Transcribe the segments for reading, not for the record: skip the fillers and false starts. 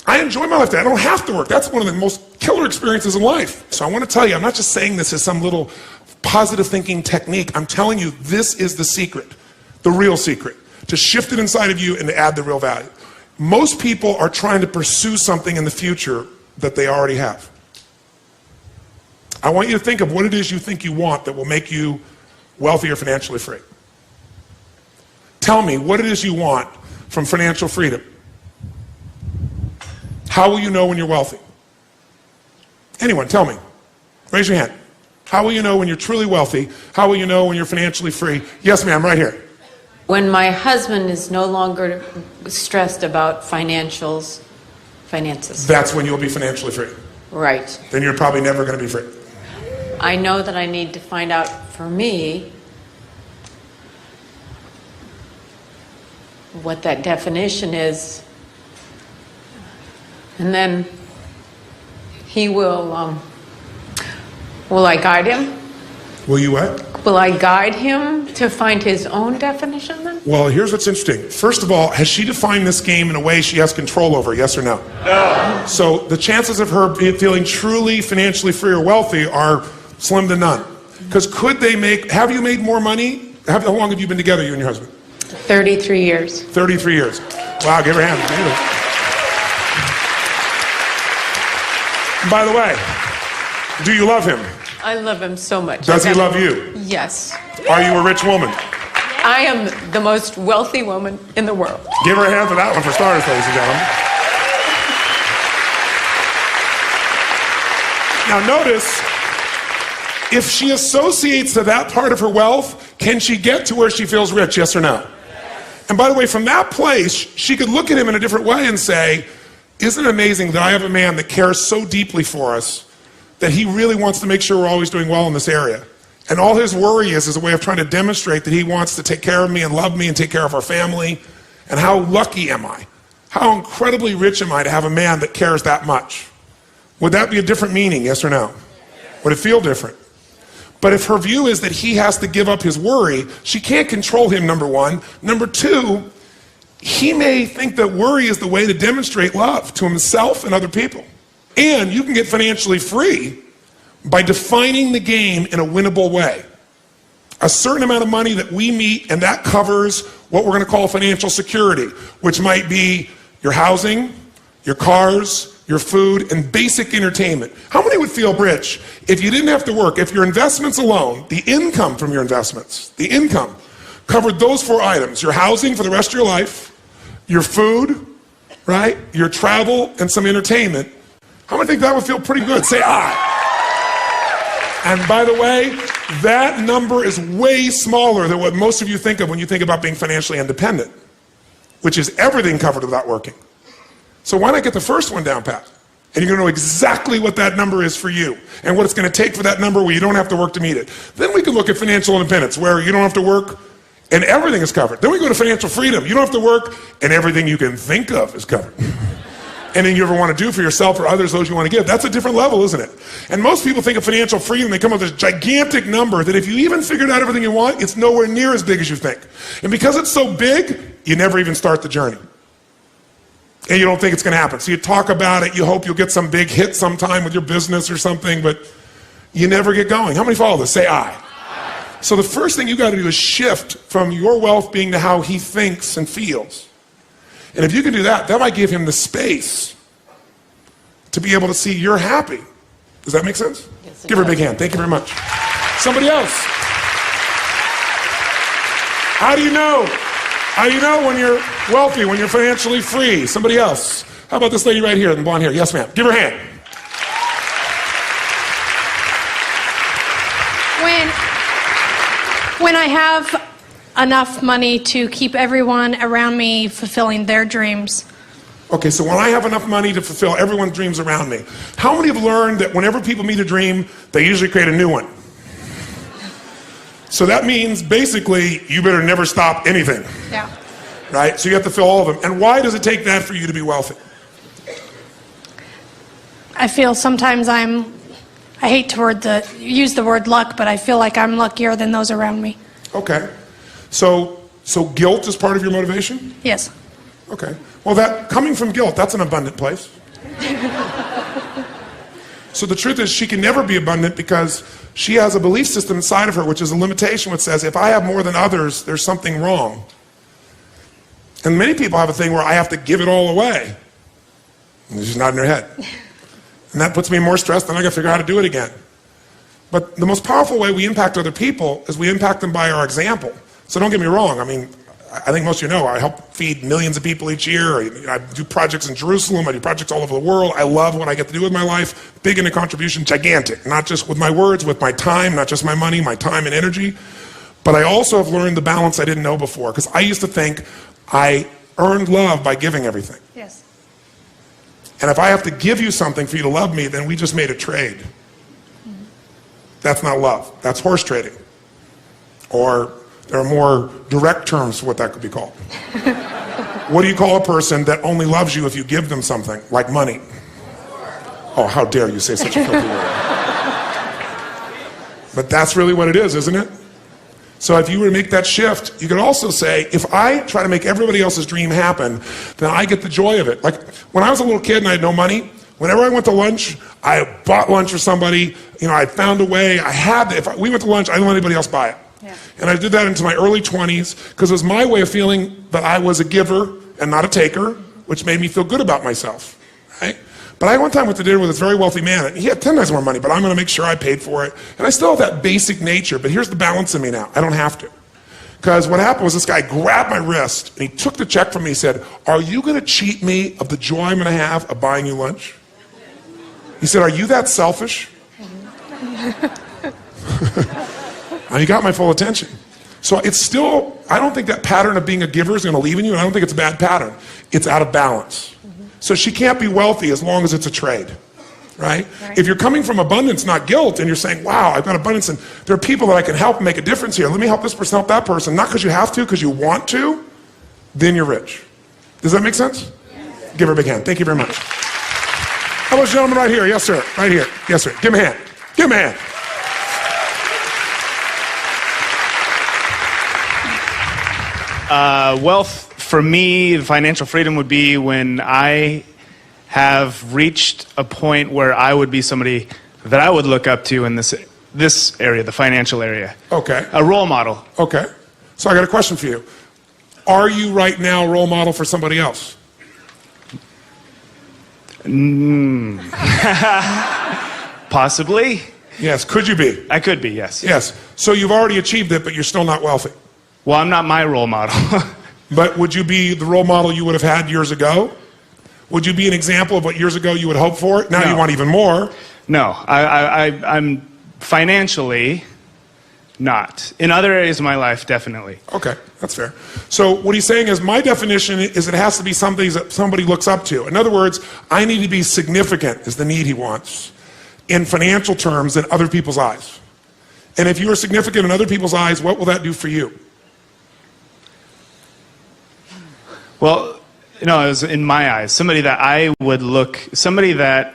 I enjoy my life. I don't have to work. That's one of the most killer experiences in life. So I want to tell you, I'm not just saying this as some little positive thinking technique. I'm telling you, this is the secret, the real secret, to shift it inside of you and to add the real value. Most people are trying to pursue something in the future that they already have. I want you to think of what it is you think you want that will make you wealthy or financially free. Tell me what it is you want from financial freedom. How will you know when you're wealthy? Anyone, tell me. Raise your hand. How will you know when you're truly wealthy? How will you know when you're financially free? Yes, ma'am, right here. When my husband is no longer stressed about finances. That's when you'll be financially free. Right. Then you're probably never going to be free. I know that I need to find out for me what that definition is. And then he will I guide him? Will you what? Will I guide him to find his own definition then? Well, here's what's interesting. First of all, has she defined this game in a way she has control over, yes or no? No. So the chances of her feeling truly financially free or wealthy are slim to none. Because have you made more money? How long have you been together, you and your husband? 33 years. 33 years. Wow, give her a hand. By the way, do you love him? I love him so much. Does he love you? Yes. Are you a rich woman? I am the most wealthy woman in the world. Give her a hand for that one for starters, ladies and gentlemen. Now notice, if she associates to that part of her wealth, can she get to where she feels rich, yes or no? And by the way, from that place, she could look at him in a different way and say, isn't it amazing that I have a man that cares so deeply for us that he really wants to make sure we're always doing well in this area? And all his worry is a way of trying to demonstrate that he wants to take care of me and love me and take care of our family. And how lucky am I? How incredibly rich am I to have a man that cares that much? Would that be a different meaning, yes or no? Would it feel different? But if her view is that he has to give up his worry, she can't control him, number one. Number two, he may think that worry is the way to demonstrate love to himself and other people. And you can get financially free by defining the game in a winnable way. A certain amount of money that we meet, and that covers what we're going to call financial security, which might be your housing, your cars, your food, and basic entertainment. How many would feel rich if you didn't have to work, if your investments alone, the income from your investments, the income, covered those four items: your housing for the rest of your life, your food, right, your travel, and some entertainment? How many think that would feel pretty good? Say aye. And by the way, that number is way smaller than what most of you think of when you think about being financially independent, which is everything covered without working. So why not get the first one down pat? And you're going to know exactly what that number is for you and what it's going to take for that number where you don't have to work to meet it. Then we can look at financial independence, where you don't have to work and everything is covered. Then we go to financial freedom. You don't have to work and everything you can think of is covered. Anything you ever want to do for yourself or others, those you want to give. That's a different level, isn't it? And most people think of financial freedom, they come up with this gigantic number that if you even figured out everything you want, it's nowhere near as big as you think. And because it's so big, you never even start the journey. And you don't think it's going to happen. So you talk about it, you hope you'll get some big hit sometime with your business or something, but you never get going. How many follow this? Say aye. So the first thing you got to do is shift from your wealth being to how he thinks and feels. And if you can do that, that might give him the space to be able to see you're happy. Does that make sense? Yes, give her a big hand. Thank you very much. Somebody else. How do you know? How do you know when you're wealthy, when you're financially free? Somebody else. How about this lady right here in the blonde hair? Yes, ma'am. Give her a hand. When I have enough money to keep everyone around me fulfilling their dreams. Okay, so when I have enough money to fulfill everyone's dreams around me, how many have learned that whenever people meet a dream, they usually create a new one? So that means basically you better never stop anything. Yeah. Right? So you have to fill all of them. And why does it take that for you to be wealthy? I feel sometimes I hate to use the word luck, but I feel like I'm luckier than those around me. Okay. So guilt is part of your motivation? Yes. Okay. Well, that coming from guilt, that's an abundant place. So the truth is she can never be abundant because she has a belief system inside of her, which is a limitation, which says, if I have more than others, there's something wrong. And many people have a thing where I have to give it all away. And it's just not in their head. And that puts me in more stress, then I gotta figure out how to do it again. But the most powerful way we impact other people is we impact them by our example. So don't get me wrong, I mean, I think most of you know, I help feed millions of people each year. I do projects in Jerusalem, I do projects all over the world. I love what I get to do with my life. Big into contribution, gigantic. Not just with my words, with my time, not just my money, my time and energy. But I also have learned the balance I didn't know before, because I used to think I earned love by giving everything. Yes. And if I have to give you something for you to love me, then we just made a trade. That's not love. That's horse trading. Or there are more direct terms for what that could be called. What do you call a person that only loves you if you give them something, like money? Oh, how dare you say such a filthy word. But that's really what it is, isn't it? So if you were to make that shift, you could also say, if I try to make everybody else's dream happen, then I get the joy of it. Like when I was a little kid and I had no money, whenever I went to lunch, I bought lunch for somebody, I found a way, if we went to lunch, I didn't let anybody else buy it. Yeah. And I did that into my early 20s because it was my way of feeling that I was a giver and not a taker, which made me feel good about myself, right? But I one time went to dinner with this very wealthy man, and he had 10 times more money, but I'm going to make sure I paid for it. And I still have that basic nature, but here's the balance in me now. I don't have to. Because what happened was this guy grabbed my wrist, and he took the check from me. He said, are you going to cheat me of the joy I'm going to have of buying you lunch? He said, are you that selfish? And he got my full attention. So it's still, I don't think that pattern of being a giver is going to leave in you, and I don't think it's a bad pattern. It's out of balance. So she can't be wealthy as long as it's a trade, right? If you're coming from abundance, not guilt, and you're saying, wow, I've got abundance, and there are people that I can help and make a difference here. Let me help this person, help that person, not because you have to, because you want to, then you're rich. Does that make sense? Yes. Give her a big hand. Thank you very much. How about this gentleman right here? Yes, sir. Right here. Yes, sir. Give him a hand. Give him a hand. Wealth, for me, financial freedom would be when I have reached a point where I would be somebody that I would look up to in this area, the financial area. Okay. A role model. Okay. So I got a question for you. Are you right now a role model for somebody else? Possibly. Yes. Could you be? I could be, yes. Yes. So you've already achieved it, but you're still not wealthy. Well, I'm not my role model. But would you be the role model you would have had years ago? Would you be an example of what years ago you would hope for? Now No. you want even more. No, I'm financially not. In other areas of my life, definitely. Okay, that's fair. So what he's saying is my definition is it has to be something that somebody looks up to. In other words, I need to be significant is the need he wants in financial terms in other people's eyes. And if you are significant in other people's eyes, what will that do for you? Well, it was in my eyes, somebody that I would look, somebody that,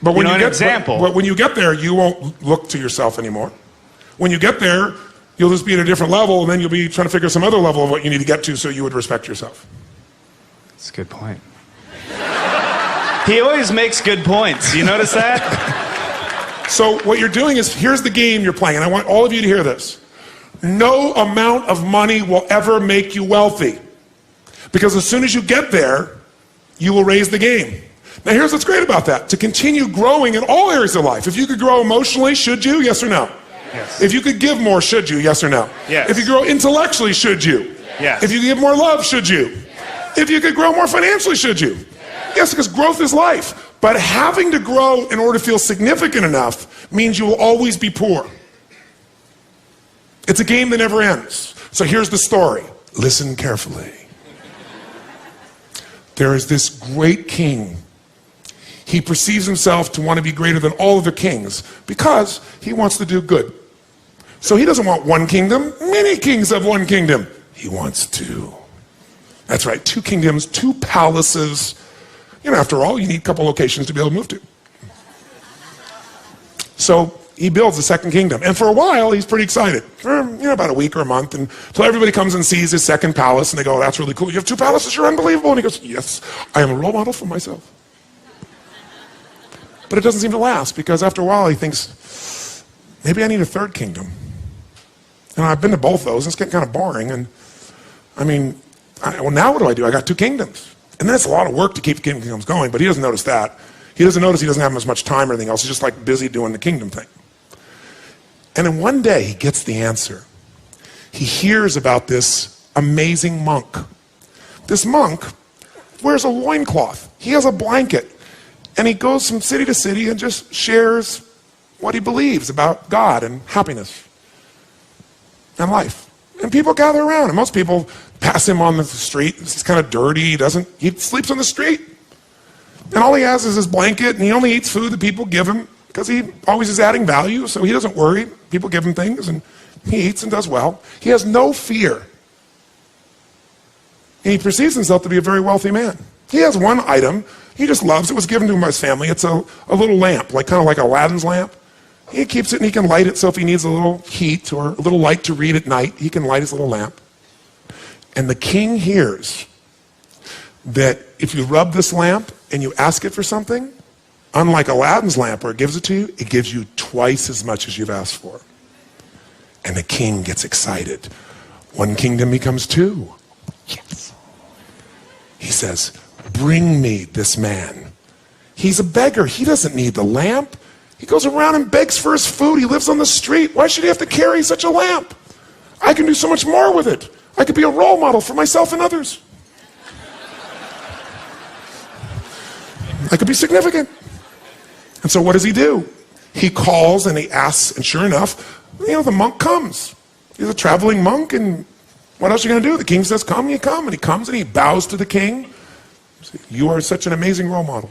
But when an get, example. But when you get there, you won't look to yourself anymore. When you get there, you'll just be at a different level, and then you'll be trying to figure some other level of what you need to get to so you would respect yourself. That's a good point. He always makes good points. You notice that? So what you're doing is, here's the game you're playing, and I want all of you to hear this. No amount of money will ever make you wealthy. Because as soon as you get there, you will raise the game. Now here's what's great about that. To continue growing in all areas of life. If you could grow emotionally, should you? Yes or no? Yes. If you could give more, should you? Yes or no? Yes. If you grow intellectually, should you? Yes. If you give more love, should you? Yes. If you could grow more financially, should you? Yes, because growth is life. But having to grow in order to feel significant enough means you will always be poor. It's a game that never ends. So here's the story. Listen carefully. There is this great king. He perceives himself to want to be greater than all other kings because he wants to do good. So he doesn't want one kingdom. Many kings have one kingdom. He wants two. That's right, 2 kingdoms, 2 palaces. After all, you need a couple locations to be able to move to. So he builds the second kingdom. And for a while, he's pretty excited. For, about a week or a month. Until everybody comes and sees his second palace, and they go, that's really cool. You have 2 palaces, you're unbelievable. And he goes, yes, I am a role model for myself. But it doesn't seem to last, because after a while, he thinks, maybe I need a 3rd kingdom. And I've been to both those, and it's getting kind of boring. And well, now what do? I got 2 kingdoms. And then it's a lot of work to keep the kingdoms going, but he doesn't notice that. He doesn't notice he doesn't have as much time or anything else. He's just like busy doing the kingdom thing. And then one day he gets the answer. He hears about this amazing monk. This monk wears a loincloth. He has a blanket. And he goes from city to city and just shares what he believes about God and happiness and life. And people gather around. And most people pass him on the street. He's kind of dirty. He sleeps on the street. And all he has is his blanket, and he only eats food that people give him because he always is adding value, so he doesn't worry. People give him things, and he eats and does well. He has no fear. And he perceives himself to be a very wealthy man. He has one item he just loves. It was given to him by his family. It's a little lamp, kind of like Aladdin's lamp. He keeps it, and he can light it, so if he needs a little heat or a little light to read at night, he can light his little lamp. And the king hears that if you rub this lamp and you ask it for something, unlike Aladdin's lamp where it gives it to you, it gives you twice as much as you've asked for. And the king gets excited. 1 kingdom becomes 2. Yes. He says, bring me this man. He's a beggar. He doesn't need the lamp. He goes around and begs for his food. He lives on the street. Why should he have to carry such a lamp? I can do so much more with it. I could be a role model for myself and others. I could be significant. And so what does he do? He calls and he asks, and sure enough, the monk comes. He's a traveling monk, and what else are you going to do? The king says, come, you come. And he comes and he bows to the king. You are such an amazing role model.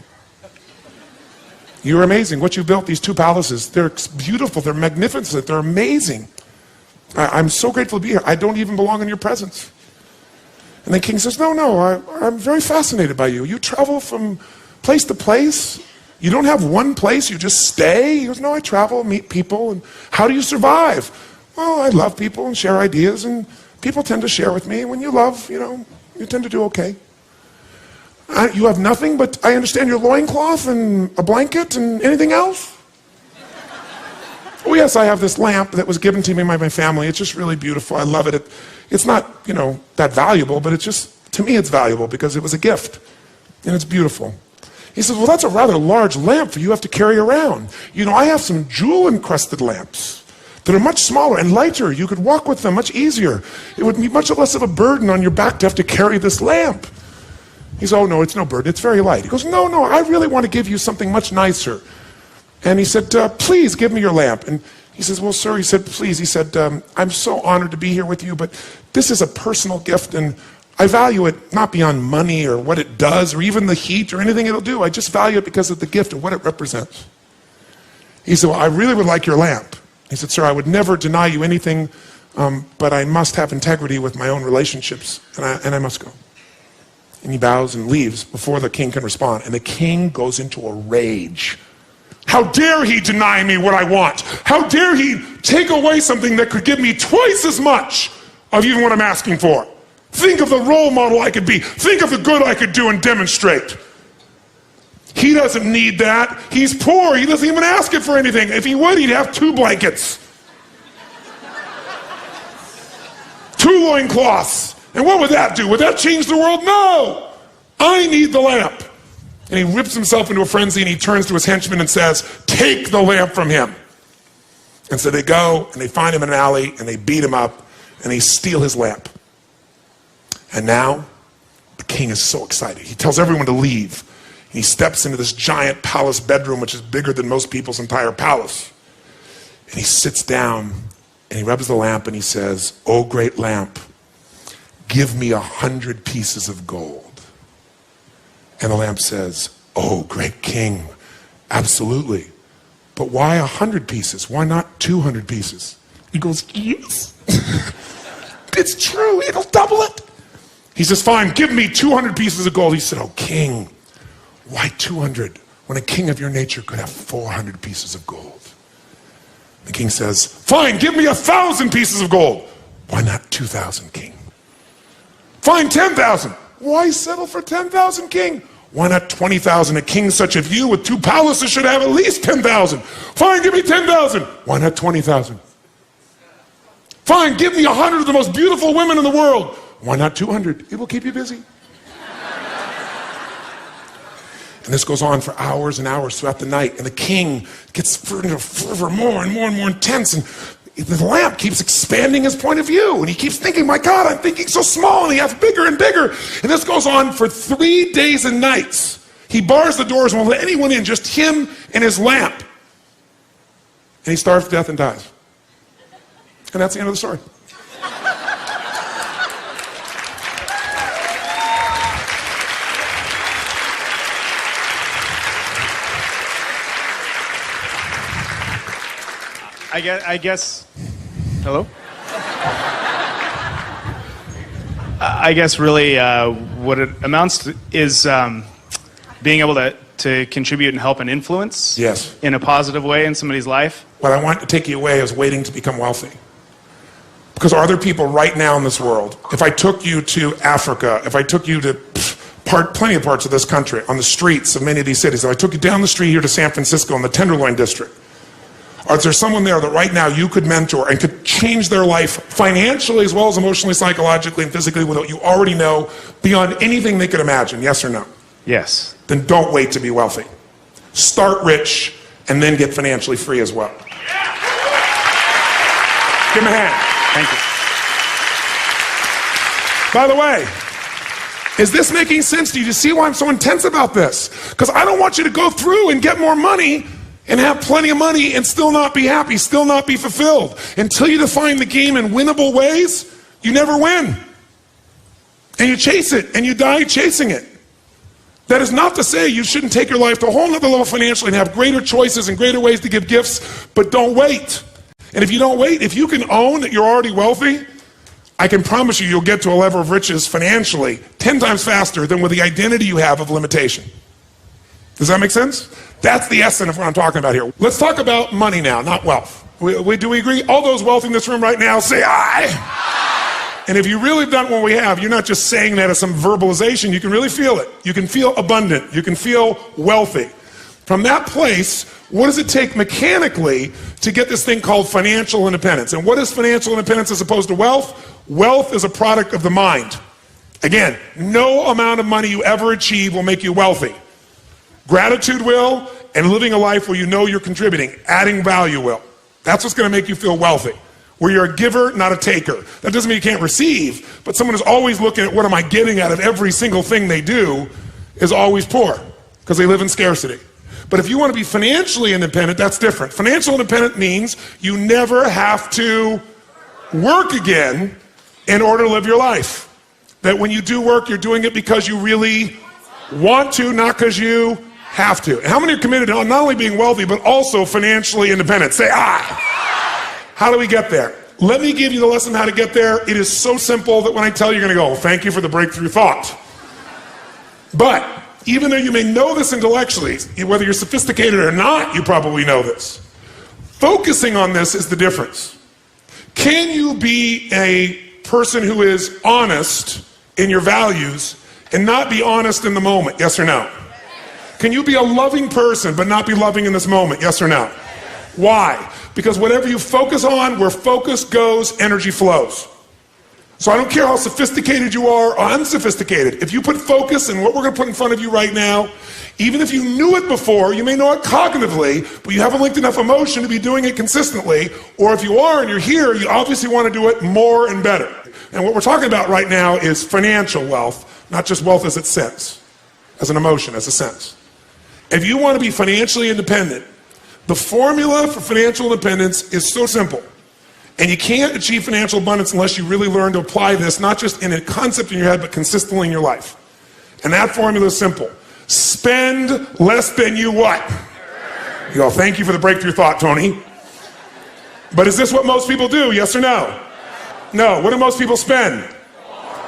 You're amazing. What you built, these 2 palaces, they're beautiful, they're magnificent, they're amazing. I'm so grateful to be here. I don't even belong in your presence. And the king says, no, I'm very fascinated by you. You travel from place to place. You don't have one place, you just stay. He goes, no, I travel, meet people. And how do you survive? Well, I love people and share ideas, and people tend to share with me. When you love, you tend to do okay. You have nothing, but I understand your loincloth and a blanket and anything else? Oh yes, I have this lamp that was given to me by my family. It's just really beautiful. I love it. It's not, that valuable, but it's just, to me it's valuable because it was a gift. And it's beautiful. He says, well, that's a rather large lamp for you have to carry around. I have some jewel-encrusted lamps that are much smaller and lighter. You could walk with them much easier. It would be much less of a burden on your back to have to carry this lamp. He says, oh no, it's no burden. It's very light. He goes, no, I really want to give you something much nicer. And he said, please give me your lamp. And he says, well, sir, he said, please. He said, I'm so honored to be here with you, but this is a personal gift, and I value it not beyond money or what it does or even the heat or anything it'll do. I just value it because of the gift and what it represents. He said, well, I really would like your lamp. He said, sir, I would never deny you anything, but I must have integrity with my own relationships, and I must go. And he bows and leaves before the king can respond. And the king goes into a rage. How dare he deny me what I want? How dare he take away something that could give me twice as much of even what I'm asking for? Think of the role model I could be. Think of the good I could do and demonstrate. He doesn't need that. He's poor. He doesn't even ask it for anything. If he would, he'd have 2 blankets. 2 loincloths. And what would that do? Would that change the world? No! I need the lamp. And he rips himself into a frenzy, and he turns to his henchman and says, take the lamp from him. And so they go and they find him in an alley and they beat him up and they steal his lamp. And now the king is so excited. He tells everyone to leave. And he steps into this giant palace bedroom, which is bigger than most people's entire palace. And he sits down and he rubs the lamp and he says, oh great lamp, give me 100 pieces of gold. And the lamp says, oh great king, absolutely. But why 100 pieces? Why not 200 pieces? He goes, yes. It's true, it'll double it. He says, fine, give me 200 pieces of gold. He said, oh king, why 200 when a king of your nature could have 400 pieces of gold? The king says, fine, give me 1,000 pieces of gold. Why not 2,000, king? Fine, 10,000. Why settle for 10,000, king? Why not 20,000? A king such as you with 2 palaces should have at least 10,000. Fine, give me 10,000. Why not 20,000? Fine, give me 100 of the most beautiful women in the world. Why not 200? It will keep you busy. And this goes on for hours and hours throughout the night. And the king gets fervor more and more and more intense. And the lamp keeps expanding his point of view. And he keeps thinking, my God, I'm thinking so small. And he gets bigger and bigger. And this goes on for 3 days and nights. He bars the doors and won't let anyone in, just him and his lamp. And he starves to death and dies. And that's the end of the story. I guess, hello? I guess really what it amounts to is being able to contribute and help and influence Yes. in a positive way in somebody's life. What I want to take you away is waiting to become wealthy. Because are there people right now in this world, if I took you to Africa, if I took you to plenty of parts of this country, on the streets of many of these cities, if I took you down the street here to San Francisco in the Tenderloin District, or is there someone there that right now you could mentor and could change their life financially as well as emotionally, psychologically, and physically with what you already know beyond anything they could imagine? Yes or no? Yes. Then don't wait to be wealthy. Start rich and then get financially free as well. Give him a hand. Thank you. By the way, is this making sense to you? Do you see why I'm so intense about this? Because I don't want you to go through and get more money and have plenty of money and still not be happy, still not be fulfilled. Until you define the game in winnable ways, you never win. And you chase it, and you die chasing it. That is not to say you shouldn't take your life to a whole nother level financially and have greater choices and greater ways to give gifts, but don't wait. And if you don't wait, if you can own that you're already wealthy, I can promise you you'll get to a level of riches financially 10 times faster than with the identity you have of limitation. Does that make sense? That's the essence of what I'm talking about here. Let's talk about money now, not wealth. Do we agree? All those wealthy in this room right now, say aye. And if you really have done what we have, you're not just saying that as some verbalization. You can really feel it. You can feel abundant. You can feel wealthy. From that place, what does it take mechanically to get this thing called financial independence? And what is financial independence as opposed to wealth? Wealth is a product of the mind. Again, no amount of money you ever achieve will make you wealthy. Gratitude will, and living a life where you know you're contributing, adding value will. That's what's going to make you feel wealthy. Where you're a giver, not a taker. That doesn't mean you can't receive, but someone who's always looking at what am I getting out of every single thing they do is always poor, because they live in scarcity. But if you want to be financially independent, that's different. Financial independent means you never have to work again in order to live your life. That when you do work, you're doing it because you really want to, not because you have to. And how many are committed to not only being wealthy, but also financially independent? Say, aye. How do we get there? Let me give you the lesson how to get there. It is so simple that when I tell you, you're going to go, thank you for the breakthrough thought. But even though you may know this intellectually, whether you're sophisticated or not, you probably know this. Focusing on this is the difference. Can you be a person who is honest in your values and not be honest in the moment? Yes or no? Can you be a loving person but not be loving in this moment? Yes or no? Why? Because whatever you focus on, where focus goes, energy flows. So I don't care how sophisticated you are or unsophisticated. If you put focus in what we're going to put in front of you right now, even if you knew it before, you may know it cognitively, but you haven't linked enough emotion to be doing it consistently. Or if you are and you're here, you obviously want to do it more and better. And what we're talking about right now is financial wealth, not just wealth as it sense, as an emotion, as a sense. If you want to be financially independent, the formula for financial independence is so simple. And you can't achieve financial abundance unless you really learn to apply this, not just in a concept in your head, but consistently in your life. And that formula is simple. Spend less than you what? You go, thank you for the breakthrough thought, Tony. But is this what most people do, yes or no? No. What do most people spend?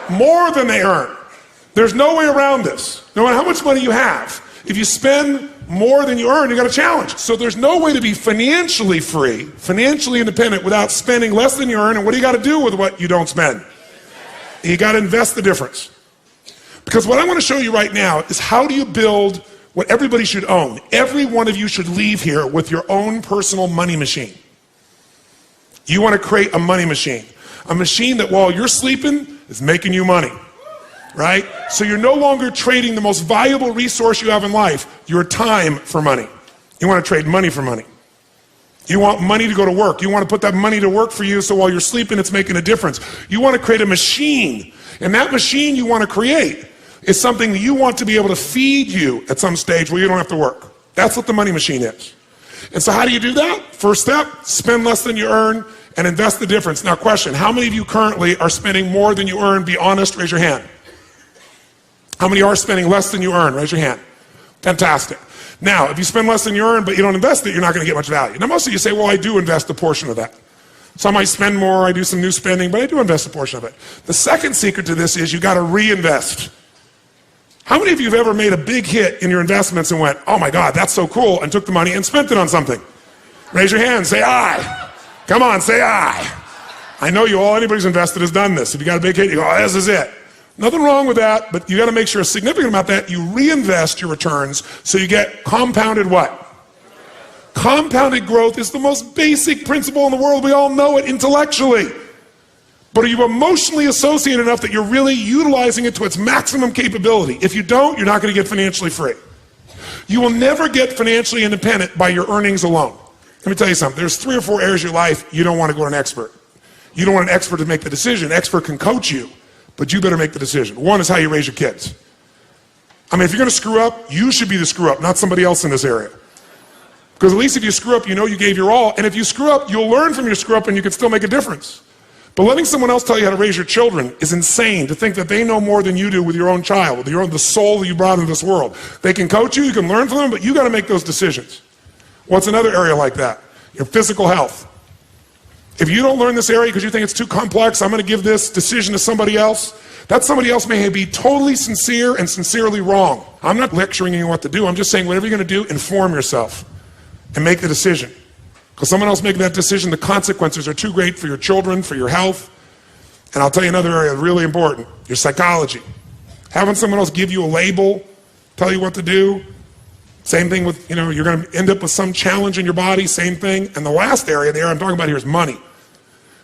More than they earn. There's no way around this. No matter how much money you have, if you spend more than you earn, you got a challenge. So there's no way to be financially free, financially independent without spending less than you earn. And what do you got to do with what you don't spend? You got to invest the difference. Because what I want to show you right now is how do you build what everybody should own. Every one of you should leave here with your own personal money machine. You want to create a money machine. A machine that while you're sleeping is making you money. Right? So you're no longer trading the most valuable resource you have in life, your time, for money. You want to trade money for money. You want money to go to work. You want to put that money to work for you so while you're sleeping it's making a difference. You want to create a machine. And that machine you want to create is something that you want to be able to feed you at some stage where you don't have to work. That's what the money machine is. And so how do you do that? First step, spend less than you earn and invest the difference. Now question, how many of you currently are spending more than you earn? Be honest, raise your hand. How many are spending less than you earn? Raise your hand. Fantastic. Now, if you spend less than you earn, but you don't invest it, you're not going to get much value. Now, most of you say, well, I do invest a portion of that. So I might spend more, I do some new spending, but I do invest a portion of it. The second secret to this is you got to reinvest. How many of you have ever made a big hit in your investments and went, oh my God, that's so cool, and took the money and spent it on something? Raise your hand, say aye. Come on, say aye. I know you all, anybody who's invested has done this. If you got a big hit, you go, oh, this is it. Nothing wrong with that, but you got to make sure a significant amount of that you reinvest your returns so you get compounded what? Compounded growth is the most basic principle in the world. We all know it intellectually. But are you emotionally associated enough that you're really utilizing it to its maximum capability? If you don't, you're not going to get financially free. You will never get financially independent by your earnings alone. Let me tell you something. There's 3 or 4 areas of your life you don't want to go to an expert. You don't want an expert to make the decision. An expert can coach you. But you better make the decision. One is how you raise your kids. I mean, if you're going to screw up, you should be the screw up, not somebody else in this area. Because at least if you screw up, you know you gave your all. And if you screw up, you'll learn from your screw up and you can still make a difference. But letting someone else tell you how to raise your children is insane, to think that they know more than you do with your own child, with the soul that you brought into this world. They can coach you, you can learn from them, but you got to make those decisions. What's another area like that? Your physical health. If you don't learn this area because you think it's too complex, I'm going to give this decision to somebody else, that somebody else may be totally sincere and sincerely wrong. I'm not lecturing you what to do. I'm just saying whatever you're going to do, inform yourself and make the decision. Because someone else making that decision, the consequences are too great for your children, for your health. And I'll tell you another area really important, your psychology. Having someone else give you a label, tell you what to do. Same thing with, you're going to end up with some challenge in your body, same thing. And the last area, the area I'm talking about here is money.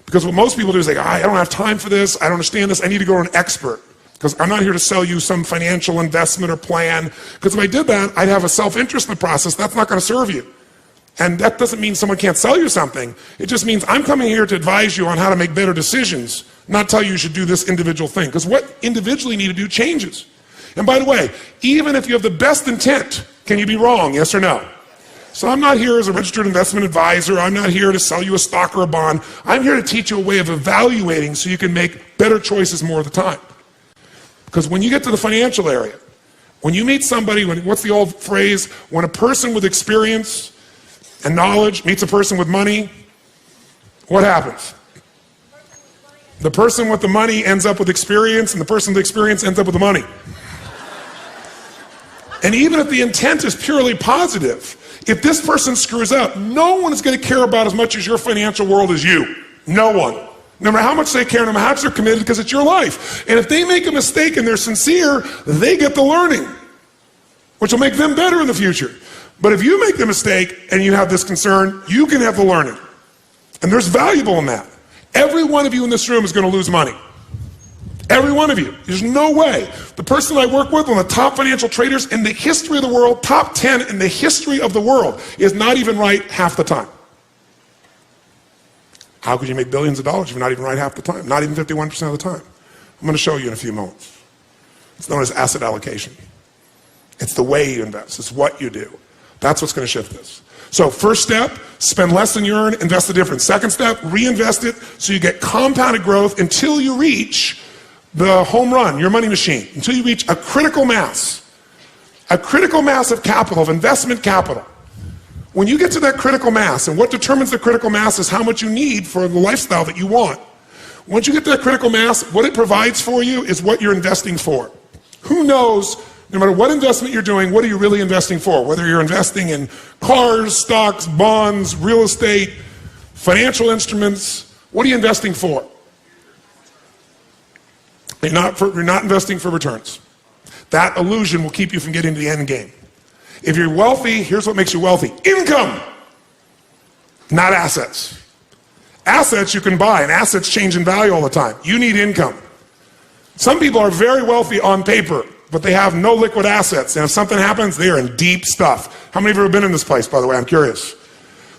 Because what most people do is they go, I don't have time for this, I don't understand this, I need to go to an expert. Because I'm not here to sell you some financial investment or plan. Because if I did that, I'd have a self-interest in the process. That's not going to serve you. And that doesn't mean someone can't sell you something. It just means I'm coming here to advise you on how to make better decisions, not tell you should do this individual thing. Because what individually you need to do changes. And by the way, even if you have the best intent, can you be wrong, yes or no? So I'm not here as a registered investment advisor. I'm not here to sell you a stock or a bond. I'm here to teach you a way of evaluating so you can make better choices more of the time. Because when you get to the financial area, when you meet somebody, what's the old phrase? When a person with experience and knowledge meets a person with money, what happens? The person with the money ends up with experience, and the person with experience ends up with the money. And even if the intent is purely positive, if this person screws up, no one is going to care about as much as your financial world as you. No one. No matter how much they care, no matter how much they're committed, because it's your life. And if they make a mistake and they're sincere, they get the learning, which will make them better in the future. But if you make the mistake and you have this concern, you can have the learning. And there's valuable in that. Every one of you in this room is going to lose money. Every one of you. There's no way. The person I work with, one of the top financial traders in the history of the world, top 10 in the history of the world, is not even right half the time. How could you make billions of dollars if you're not even right half the time? Not even 51% of the time. I'm going to show you in a few moments. It's known as asset allocation. It's the way you invest. It's what you do. That's what's going to shift this. So first step, spend less than you earn, invest the difference. Second step, reinvest it so you get compounded growth until you reach the home run, your money machine, until you reach a critical mass of capital, of investment capital. When you get to that critical mass, and what determines the critical mass is how much you need for the lifestyle that you want. Once you get to that critical mass, what it provides for you is what you're investing for. Who knows No matter what investment you're doing, what are you really investing for? Whether you're investing in cars, stocks, bonds, real estate, financial instruments, what are you investing for? You're not investing for returns. That illusion will keep you from getting to the end game. If you're wealthy, here's what makes you wealthy. Income, not assets. Assets you can buy, and assets change in value all the time. You need income. Some people are very wealthy on paper, but they have no liquid assets. And if something happens, they are in deep stuff. How many of you have been in this place, by the way? I'm curious.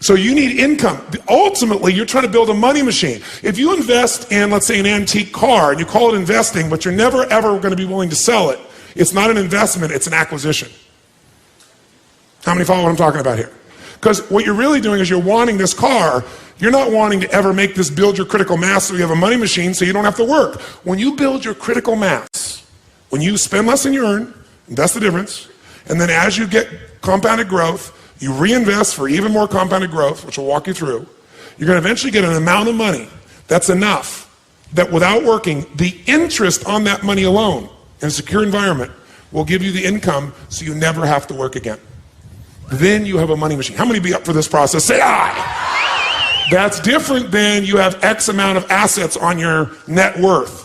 So you need income. Ultimately, you're trying to build a money machine. If you invest in, let's say, an antique car, and you call it investing, but you're never, ever going to be willing to sell it, it's not an investment, it's an acquisition. How many follow what I'm talking about here? Because what you're really doing is you're wanting this car. You're not wanting to ever make this build your critical mass so you have a money machine so you don't have to work. When you build your critical mass, when you spend less than you earn, invest the difference, and then as you get compounded growth, you reinvest for even more compounded growth, which will walk you through, you're going to eventually get an amount of money that's enough that without working, the interest on that money alone in a secure environment will give you the income so you never have to work again. Then you have a money machine. How many be up for this process? Say aye. That's different than you have X amount of assets on your net worth,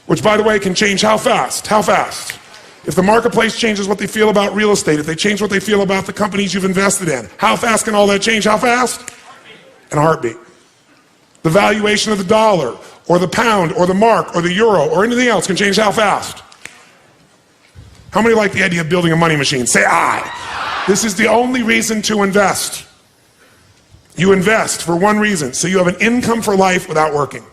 which, by the way, can change how fast? How fast? If the marketplace changes what they feel about real estate, if they change what they feel about the companies you've invested in, how fast can all that change? How fast? In a heartbeat. The valuation of the dollar, or the pound, or the mark, or the euro, or anything else can change how fast? How many like the idea of building a money machine? Say aye. This is the only reason to invest. You invest for one reason, so you have an income for life without working.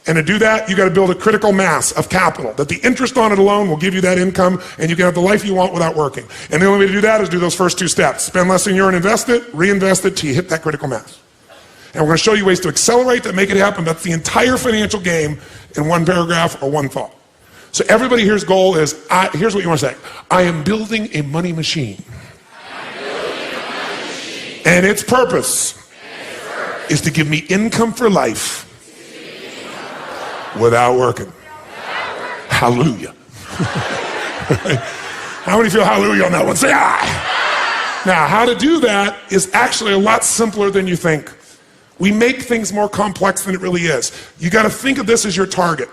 And to do that, you got to build a critical mass of capital, that the interest on it alone will give you that income, and you can have the life you want without working. And the only way to do that is do those first two steps. Spend less than you earn, invest it, reinvest it till you hit that critical mass. And we're going to show you ways to accelerate that, make it happen. That's the entire financial game in one paragraph or one thought. So everybody here's goal is, here's what you want to say. I am building a money machine. And its purpose is to give me income for life without working. Hallelujah. How many feel hallelujah on that one? Say aye. Now, how to do that is actually a lot simpler than you think. We make things more complex than it really is. You got to think of this as your target.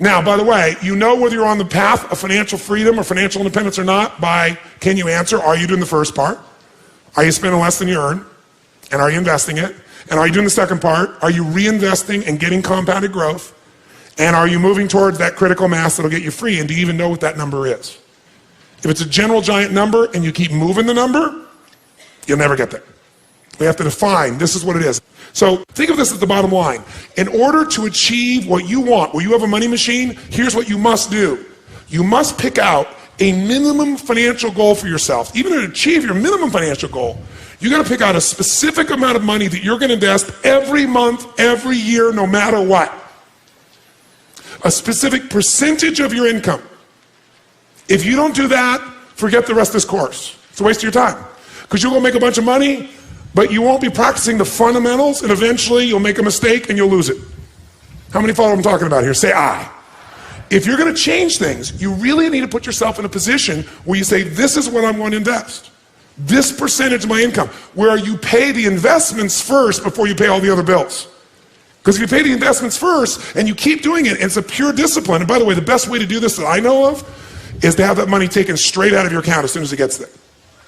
Now, by the way, you know whether you're on the path of financial freedom or financial independence or not by, can you answer, are you doing the first part? Are you spending less than you earn? And are you investing it? And are you doing the second part? Are you reinvesting and getting compounded growth? And are you moving towards that critical mass that'll get you free? And do you even know what that number is? If it's a general giant number and you keep moving the number, you'll never get there. We have to define, this is what it is. So think of this as the bottom line. In order to achieve what you want, where you have a money machine, here's what you must do. You must pick out a minimum financial goal for yourself. Even to achieve your minimum financial goal, you got to pick out a specific amount of money that you're going to invest every month, every year, no matter what. A specific percentage of your income. If you don't do that, forget the rest of this course. It's a waste of your time. Because you'll go make a bunch of money, but you won't be practicing the fundamentals, and eventually you'll make a mistake and you'll lose it. How many follow what I'm talking about here? Say aye. If you're going to change things, you really need to put yourself in a position where you say, this is what I'm going to invest. This percentage of my income, where you pay the investments first before you pay all the other bills. Because if you pay the investments first and you keep doing it, it's a pure discipline. And by the way, the best way to do this that I know of is to have that money taken straight out of your account as soon as it gets there.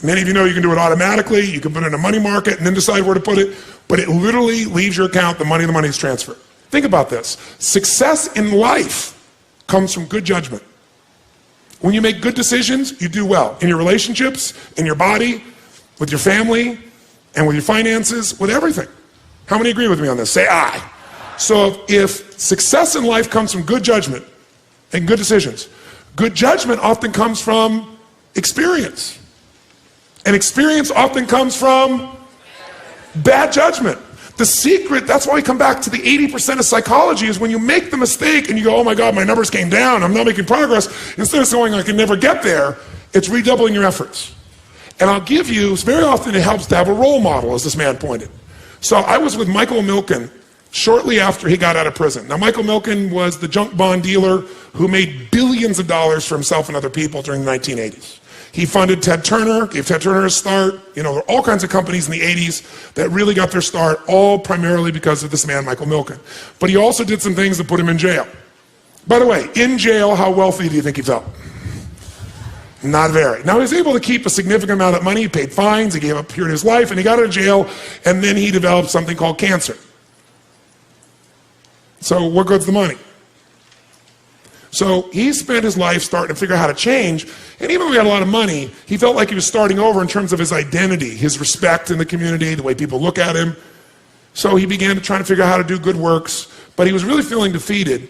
Many of you know you can do it automatically. You can put it in a money market and then decide where to put it. But it literally leaves your account, the money is transferred. Think about this. Success in life comes from good judgment. When you make good decisions, you do well. In your relationships, in your body, with your family, and with your finances, with everything. How many agree with me on this? Say aye. So if success in life comes from good judgment and good decisions, good judgment often comes from experience. And experience often comes from bad judgment. The secret, that's why we come back to the 80% of psychology, is when you make the mistake and you go, oh my God, my numbers came down, I'm not making progress. Instead of saying I can never get there, it's redoubling your efforts. And I'll give you, very often it helps to have a role model, as this man pointed. So I was with Michael Milken shortly after he got out of prison. Now, Michael Milken was the junk bond dealer who made billions of dollars for himself and other people during the 1980s. He funded Ted Turner, gave Ted Turner a start. You know, there were all kinds of companies in the 80s that really got their start, all primarily because of this man, Michael Milken. But he also did some things that put him in jail. By the way, in jail, how wealthy do you think he felt? Not very. Now, he was able to keep a significant amount of money. He paid fines, he gave up a period of his life, and he got out of jail, and then he developed something called cancer. So what good's the money? So he spent his life starting to figure out how to change, and even though he had a lot of money, he felt like he was starting over in terms of his identity, his respect in the community, the way people look at him. So he began to try to figure out how to do good works, but he was really feeling defeated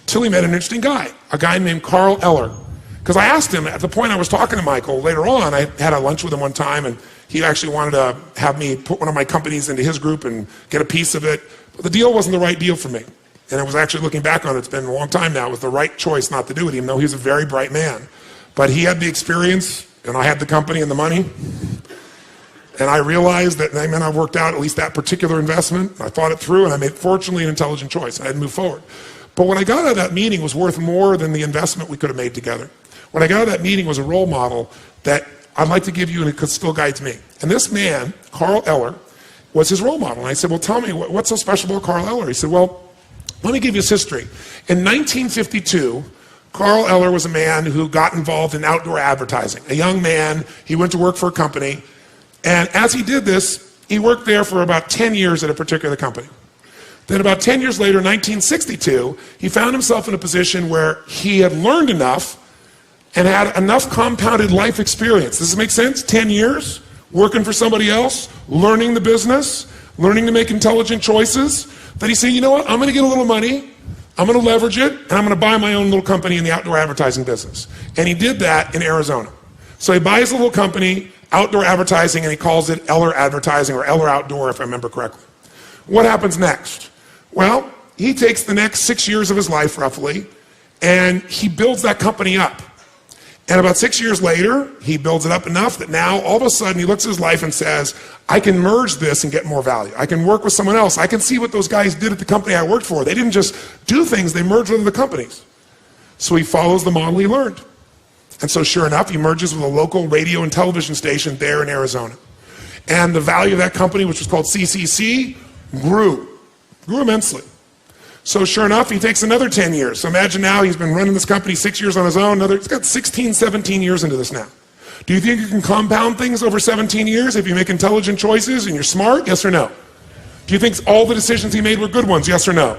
till he met an interesting guy, a guy named Carl Eller. Because I asked him, at the point I was talking to Michael, later on, I had a lunch with him one time, and he actually wanted to have me put one of my companies into his group and get a piece of it. But the deal wasn't the right deal for me. And I was actually looking back on it, it's been a long time now, it was the right choice not to do it, even though he was a very bright man. But he had the experience, and I had the company and the money. And I realized that, I mean, I worked out at least that particular investment. I thought it through, and I made, fortunately, an intelligent choice. I had to move forward. But what I got out of that meeting was worth more than the investment we could have made together. What I got out of that meeting was a role model that I'd like to give you, and it still guides me. And this man, Carl Eller, was his role model. And I said, well, tell me, what's so special about Carl Eller? He said, well, let me give you his history. In 1952, Carl Eller was a man who got involved in outdoor advertising. A young man, he went to work for a company, and as he did this, he worked there for about 10 years at a particular company. Then about 10 years later, in 1962, he found himself in a position where he had learned enough and had enough compounded life experience. Does this make sense? 10 years, working for somebody else, learning the business, learning to make intelligent choices, that he said, you know what, I'm going to get a little money, I'm going to leverage it, and I'm going to buy my own little company in the outdoor advertising business. And he did that in Arizona. So he buys a little company, outdoor advertising, and he calls it Eller Advertising or Eller Outdoor, if I remember correctly. What happens next? Well, he takes the next 6 years of his life, roughly, and he builds that company up. And about 6 years later, he builds it up enough that now, all of a sudden, he looks at his life and says, I can merge this and get more value. I can work with someone else. I can see what those guys did at the company I worked for. They didn't just do things, they merged with other companies. So he follows the model he learned. And so sure enough, he merges with a local radio and television station there in Arizona. And the value of that company, which was called CCC, grew immensely. So sure enough, he takes another 10 years. So imagine now he's been running this company 6 years on his own. He's got 16, 17 years into this now. Do you think you can compound things over 17 years if you make intelligent choices and you're smart? Yes or no? Do you think all the decisions he made were good ones? Yes or no?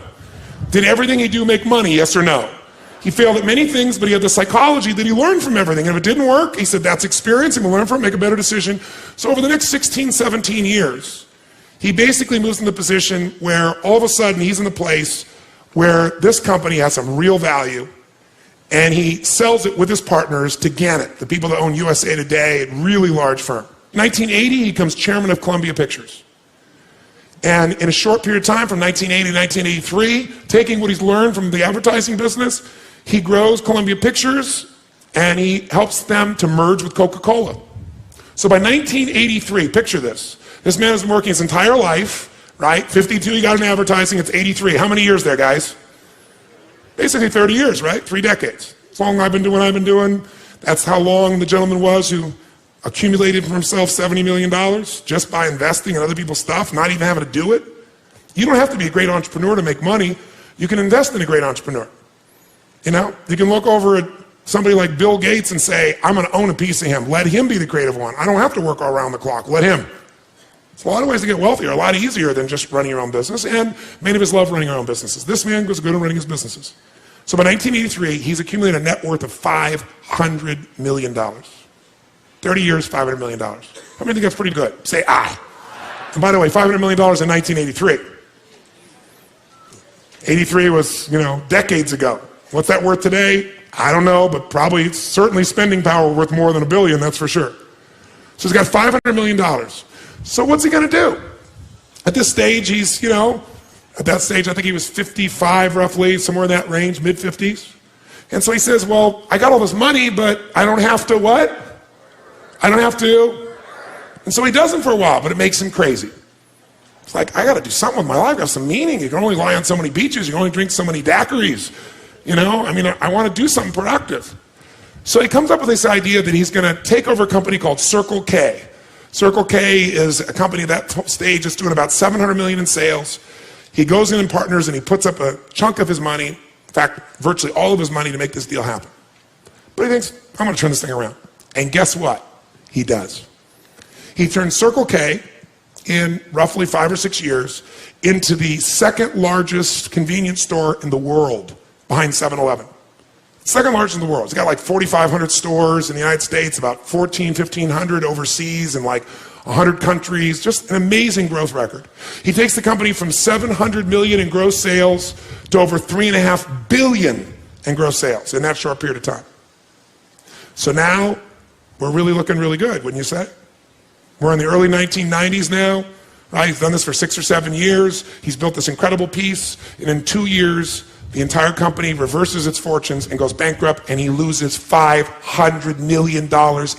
Did everything he do make money? Yes or no? He failed at many things, but he had the psychology that he learned from everything. And if it didn't work, he said, that's experience, and we'll learn from it, make a better decision. So over the next 16, 17 years, he basically moves in the position where all of a sudden he's in the place where this company has some real value, and he sells it with his partners to Gannett, the people that own USA Today, a really large firm. 1980, he becomes chairman of Columbia Pictures. And in a short period of time, from 1980 to 1983, taking what he's learned from the advertising business, he grows Columbia Pictures, and he helps them to merge with Coca-Cola. So by 1983, picture this. This man has been working his entire life, right? 52, he got in advertising, it's 83. How many years there, guys? Basically 30 years, right? 3 decades. As long as I've been doing what I've been doing. That's how long the gentleman was who accumulated for himself $70 million just by investing in other people's stuff, not even having to do it. You don't have to be a great entrepreneur to make money. You can invest in a great entrepreneur. You know, you can look over at somebody like Bill Gates and say, I'm going to own a piece of him. Let him be the creative one. I don't have to work all around the clock. Let him. So a lot of ways to get wealthy are a lot easier than just running your own business, and many of us love running our own businesses. This man was good at running his businesses. So by 1983, he's accumulated a net worth of $500 million. 30 years, $500 million. How many think that's pretty good? Say aye. And by the way, $500 million in 1983. 83 was, decades ago. What's that worth today? I don't know, but probably, certainly spending power worth more than $1 billion, that's for sure. So he's got $500 million. So what's he going to do? At this stage, he's, at that stage, I think he was 55 roughly, somewhere in that range, mid-50s. And so he says, well, I got all this money, but I don't have to what? I don't have to. And so he does them for a while, but it makes him crazy. It's like, I got to do something with my life. I have some meaning. You can only lie on so many beaches. You can only drink so many daiquiris. You know, I mean, I want to do something productive. So he comes up with this idea that he's going to take over a company called Circle K. Circle K is a company at that stage that's doing about $700 million in sales. He goes in and partners and he puts up a chunk of his money, in fact, virtually all of his money to make this deal happen. But he thinks, I'm going to turn this thing around. And guess what? He does. He turns Circle K in roughly 5 or 6 years into the second largest convenience store in the world behind 7-Eleven. Second largest in the world. It's got like 4,500 stores in the United States, about 1,500 overseas in like 100 countries. Just an amazing growth record. He takes the company from 700 million in gross sales to over 3.5 billion in gross sales in that short period of time. So now we're really looking really good, wouldn't you say? We're in the early 1990s now. Right? He's done this for 6 or 7 years. He's built this incredible piece, and in 2 years, the entire company reverses its fortunes and goes bankrupt, and he loses $500 million,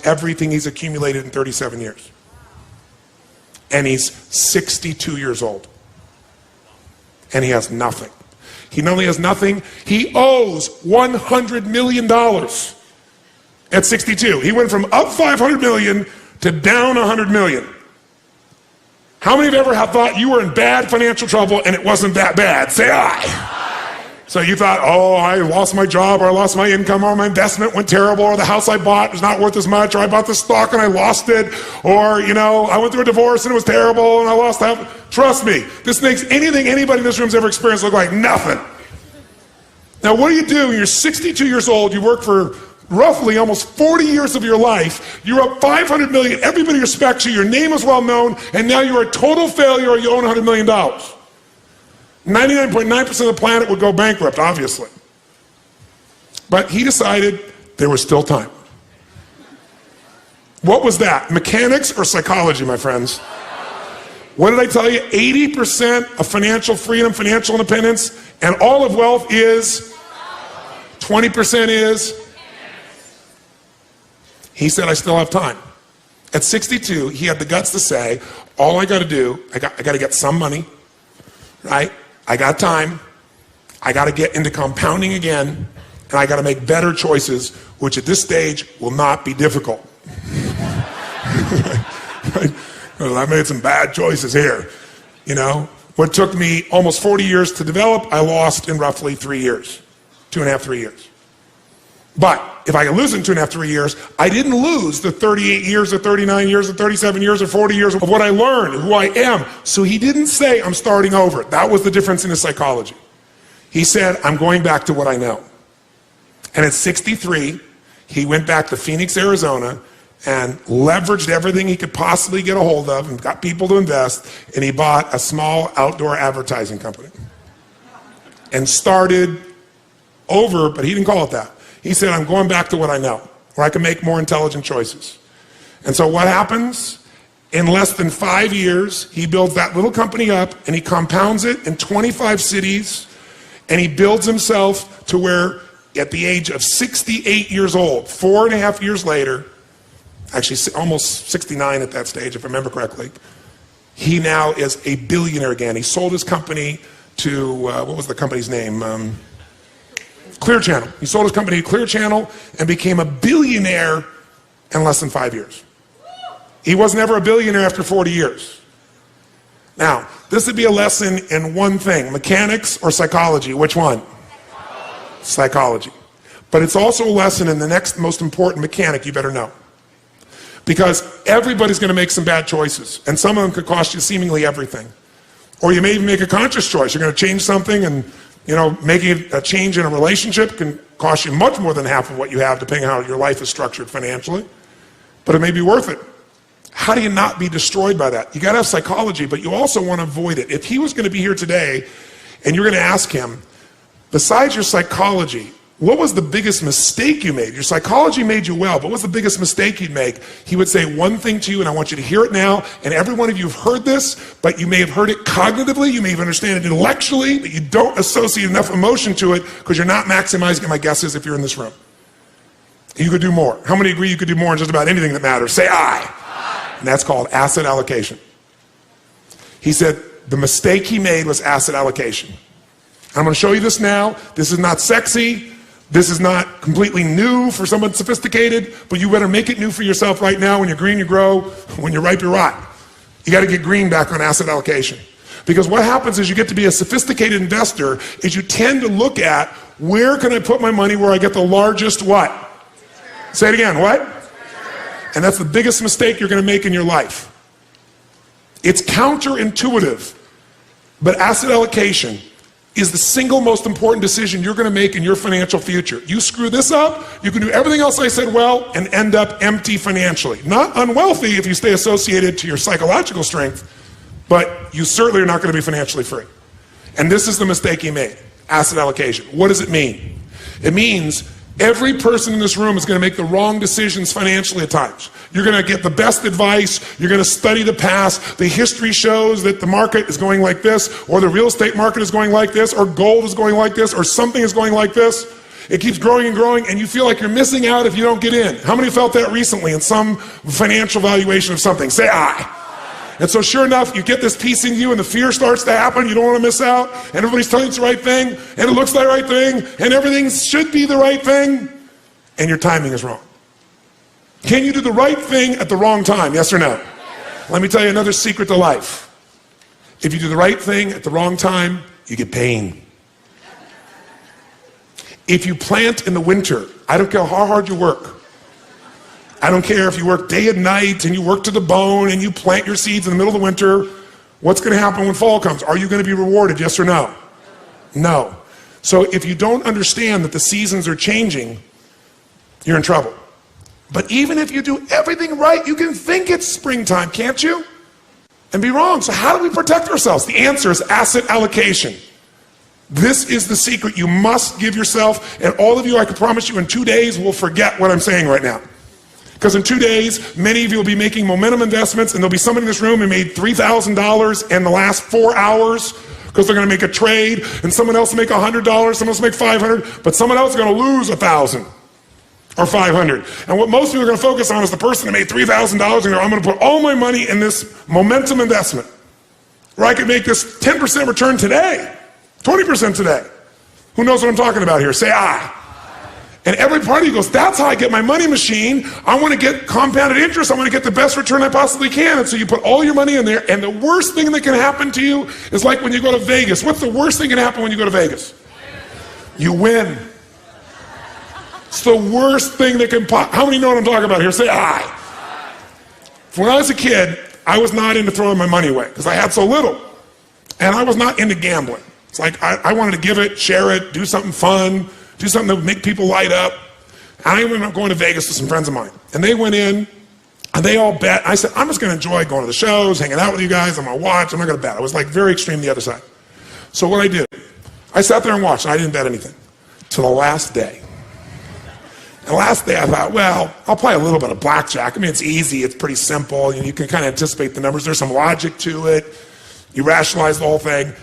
everything he's accumulated in 37 years. And he's 62 years old. And he has nothing. He not only has nothing, he owes $100 million at 62. He went from up 500 million to down 100 million. How many of you ever have thought you were in bad financial trouble and it wasn't that bad? Say aye. So you thought, oh, I lost my job, or I lost my income, or my investment went terrible, or the house I bought was not worth as much, or I bought the stock and I lost it, or, you know, I went through a divorce and it was terrible and I lost that. Trust me, this makes anything anybody in this room's ever experienced look like nothing. Now, what do you do when you're 62 years old, you work for roughly almost 40 years of your life, you're up 500 million, everybody respects you, your name is well known, and now you're a total failure or you own $100 million. 99.9% of the planet would go bankrupt, obviously. But he decided there was still time. What was that? Mechanics or psychology, my friends? What did I tell you? 80% of financial freedom, financial independence, and all of wealth is 20% is. He said, I still have time. At 62, he had the guts to say, all I got to do, I got to get some money, right? I got time, I got to get into compounding again, and I got to make better choices, which at this stage will not be difficult. Well, I made some bad choices here. You know, what took me almost 40 years to develop, I lost in roughly 3 years, 2.5, 3 years. But if I can lose in 2.5, 3 years, I didn't lose the 38 years or 39 years or 37 years or 40 years of what I learned, who I am. So he didn't say, I'm starting over. That was the difference in his psychology. He said, I'm going back to what I know. And at 63, he went back to Phoenix, Arizona, and leveraged everything he could possibly get a hold of and got people to invest, and he bought a small outdoor advertising company. And started over, but he didn't call it that. He said, I'm going back to what I know, where I can make more intelligent choices. And so what happens? In less than 5 years, he builds that little company up, and he compounds it in 25 cities, and he builds himself to where, at the age of 68 years old, 4.5 years later, actually almost 69 at that stage, if I remember correctly, he now is a billionaire again. He sold his company to, what was the company's name? Clear Channel. He sold his company to Clear Channel and became a billionaire in less than 5 years. He was never a billionaire after 40 years. Now, this would be a lesson in one thing, mechanics or psychology. Which one? Psychology. But it's also a lesson in the next most important mechanic you better know. Because everybody's going to make some bad choices, and some of them could cost you seemingly everything. Or you may even make a conscious choice. You're going to change something, and you know, making a change in a relationship can cost you much more than half of what you have, depending on how your life is structured financially. But it may be worth it. How do you not be destroyed by that? You got to have psychology, but you also want to avoid it. If he was going to be here today, and you're going to ask him, besides your psychology, what was the biggest mistake you made? Your psychology made you well, but what was the biggest mistake you'd make? He would say one thing to you, and I want you to hear it now, and every one of you have heard this, but you may have heard it cognitively, you may even understand it intellectually, but you don't associate enough emotion to it because you're not maximizing it, my guess is, if you're in this room. You could do more. How many agree you could do more in just about anything that matters? Say aye. Aye. And that's called asset allocation. He said, The mistake he made was asset allocation. I'm going to show you this now. This is not sexy. This is not completely new for someone sophisticated, but you better make it new for yourself right now. When you're green, you grow. When you're ripe, you rot. You got to get green back on asset allocation. Because what happens is you get to be a sophisticated investor is you tend to look at where can I put my money where I get the largest what? Say it again, what? And that's the biggest mistake you're going to make in your life. It's counterintuitive, but asset allocation is the single most important decision you're going to make in your financial future. You screw this up, you can do everything else I said well and end up empty financially. Not unwealthy if you stay associated to your psychological strength, but you certainly are not going to be financially free. And this is the mistake he made, asset allocation. What does it mean? It means every person in this room is going to make the wrong decisions financially at times. You're going to get the best advice. You're going to study the past. The history shows that the market is going like this, or the real estate market is going like this, or gold is going like this, or something is going like this. It keeps growing and growing, and you feel like you're missing out if you don't get in. How many felt that recently in some financial valuation of something? Say aye. And so sure enough, you get this piece in you and the fear starts to happen. You don't want to miss out. And everybody's telling you it's the right thing. And it looks like the right thing. And everything should be the right thing. And your timing is wrong. Can you do the right thing at the wrong time? Yes or no? Let me tell you another secret to life. If you do the right thing at the wrong time, you get pain. If you plant in the winter, I don't care how hard you work. I don't care if you work day and night and you work to the bone and you plant your seeds in the middle of the winter. What's going to happen when fall comes? Are you going to be rewarded? Yes or no? No. So if you don't understand that the seasons are changing, you're in trouble. But even if you do everything right, you can think it's springtime, can't you? And be wrong. So how do we protect ourselves? The answer is asset allocation. This is the secret you must give yourself. And all of you, I can promise you, in 2 days will forget what I'm saying right now. Because in 2 days, many of you will be making momentum investments, and there'll be somebody in this room who made $3,000 in the last 4 hours because they're going to make a trade, and someone else will make $100, someone else will make $500, but someone else is going to lose $1,000 or $500. And what most people are going to focus on is the person that made $3,000 and go, I'm going to put all my money in this momentum investment where I could make this 10% return today, 20% today. Who knows what I'm talking about here? Say aye. And every part of you goes, that's how I get my money machine. I want to get compounded interest. I want to get the best return I possibly can. And so you put all your money in there, and the worst thing that can happen to you is like when you go to Vegas. What's the worst thing that can happen when you go to Vegas? You win. It's the worst thing that can pop. How many know what I'm talking about here? Say aye. When I was a kid, I was not into throwing my money away because I had so little. And I was not into gambling. It's like I wanted to give it, share it, do something fun, do something that would make people light up. And I ended up going to Vegas with some friends of mine. And they went in, and they all bet. I said, I'm just going to enjoy going to the shows, hanging out with you guys. I'm going to watch. I'm not going to bet. I was like very extreme the other side. So what I did, I sat there and watched, and I didn't bet anything till the last day. And the last day I thought, well, I'll play a little bit of blackjack. I mean, it's easy. It's pretty simple. You can kind of anticipate the numbers. There's some logic to it. You rationalize the whole thing.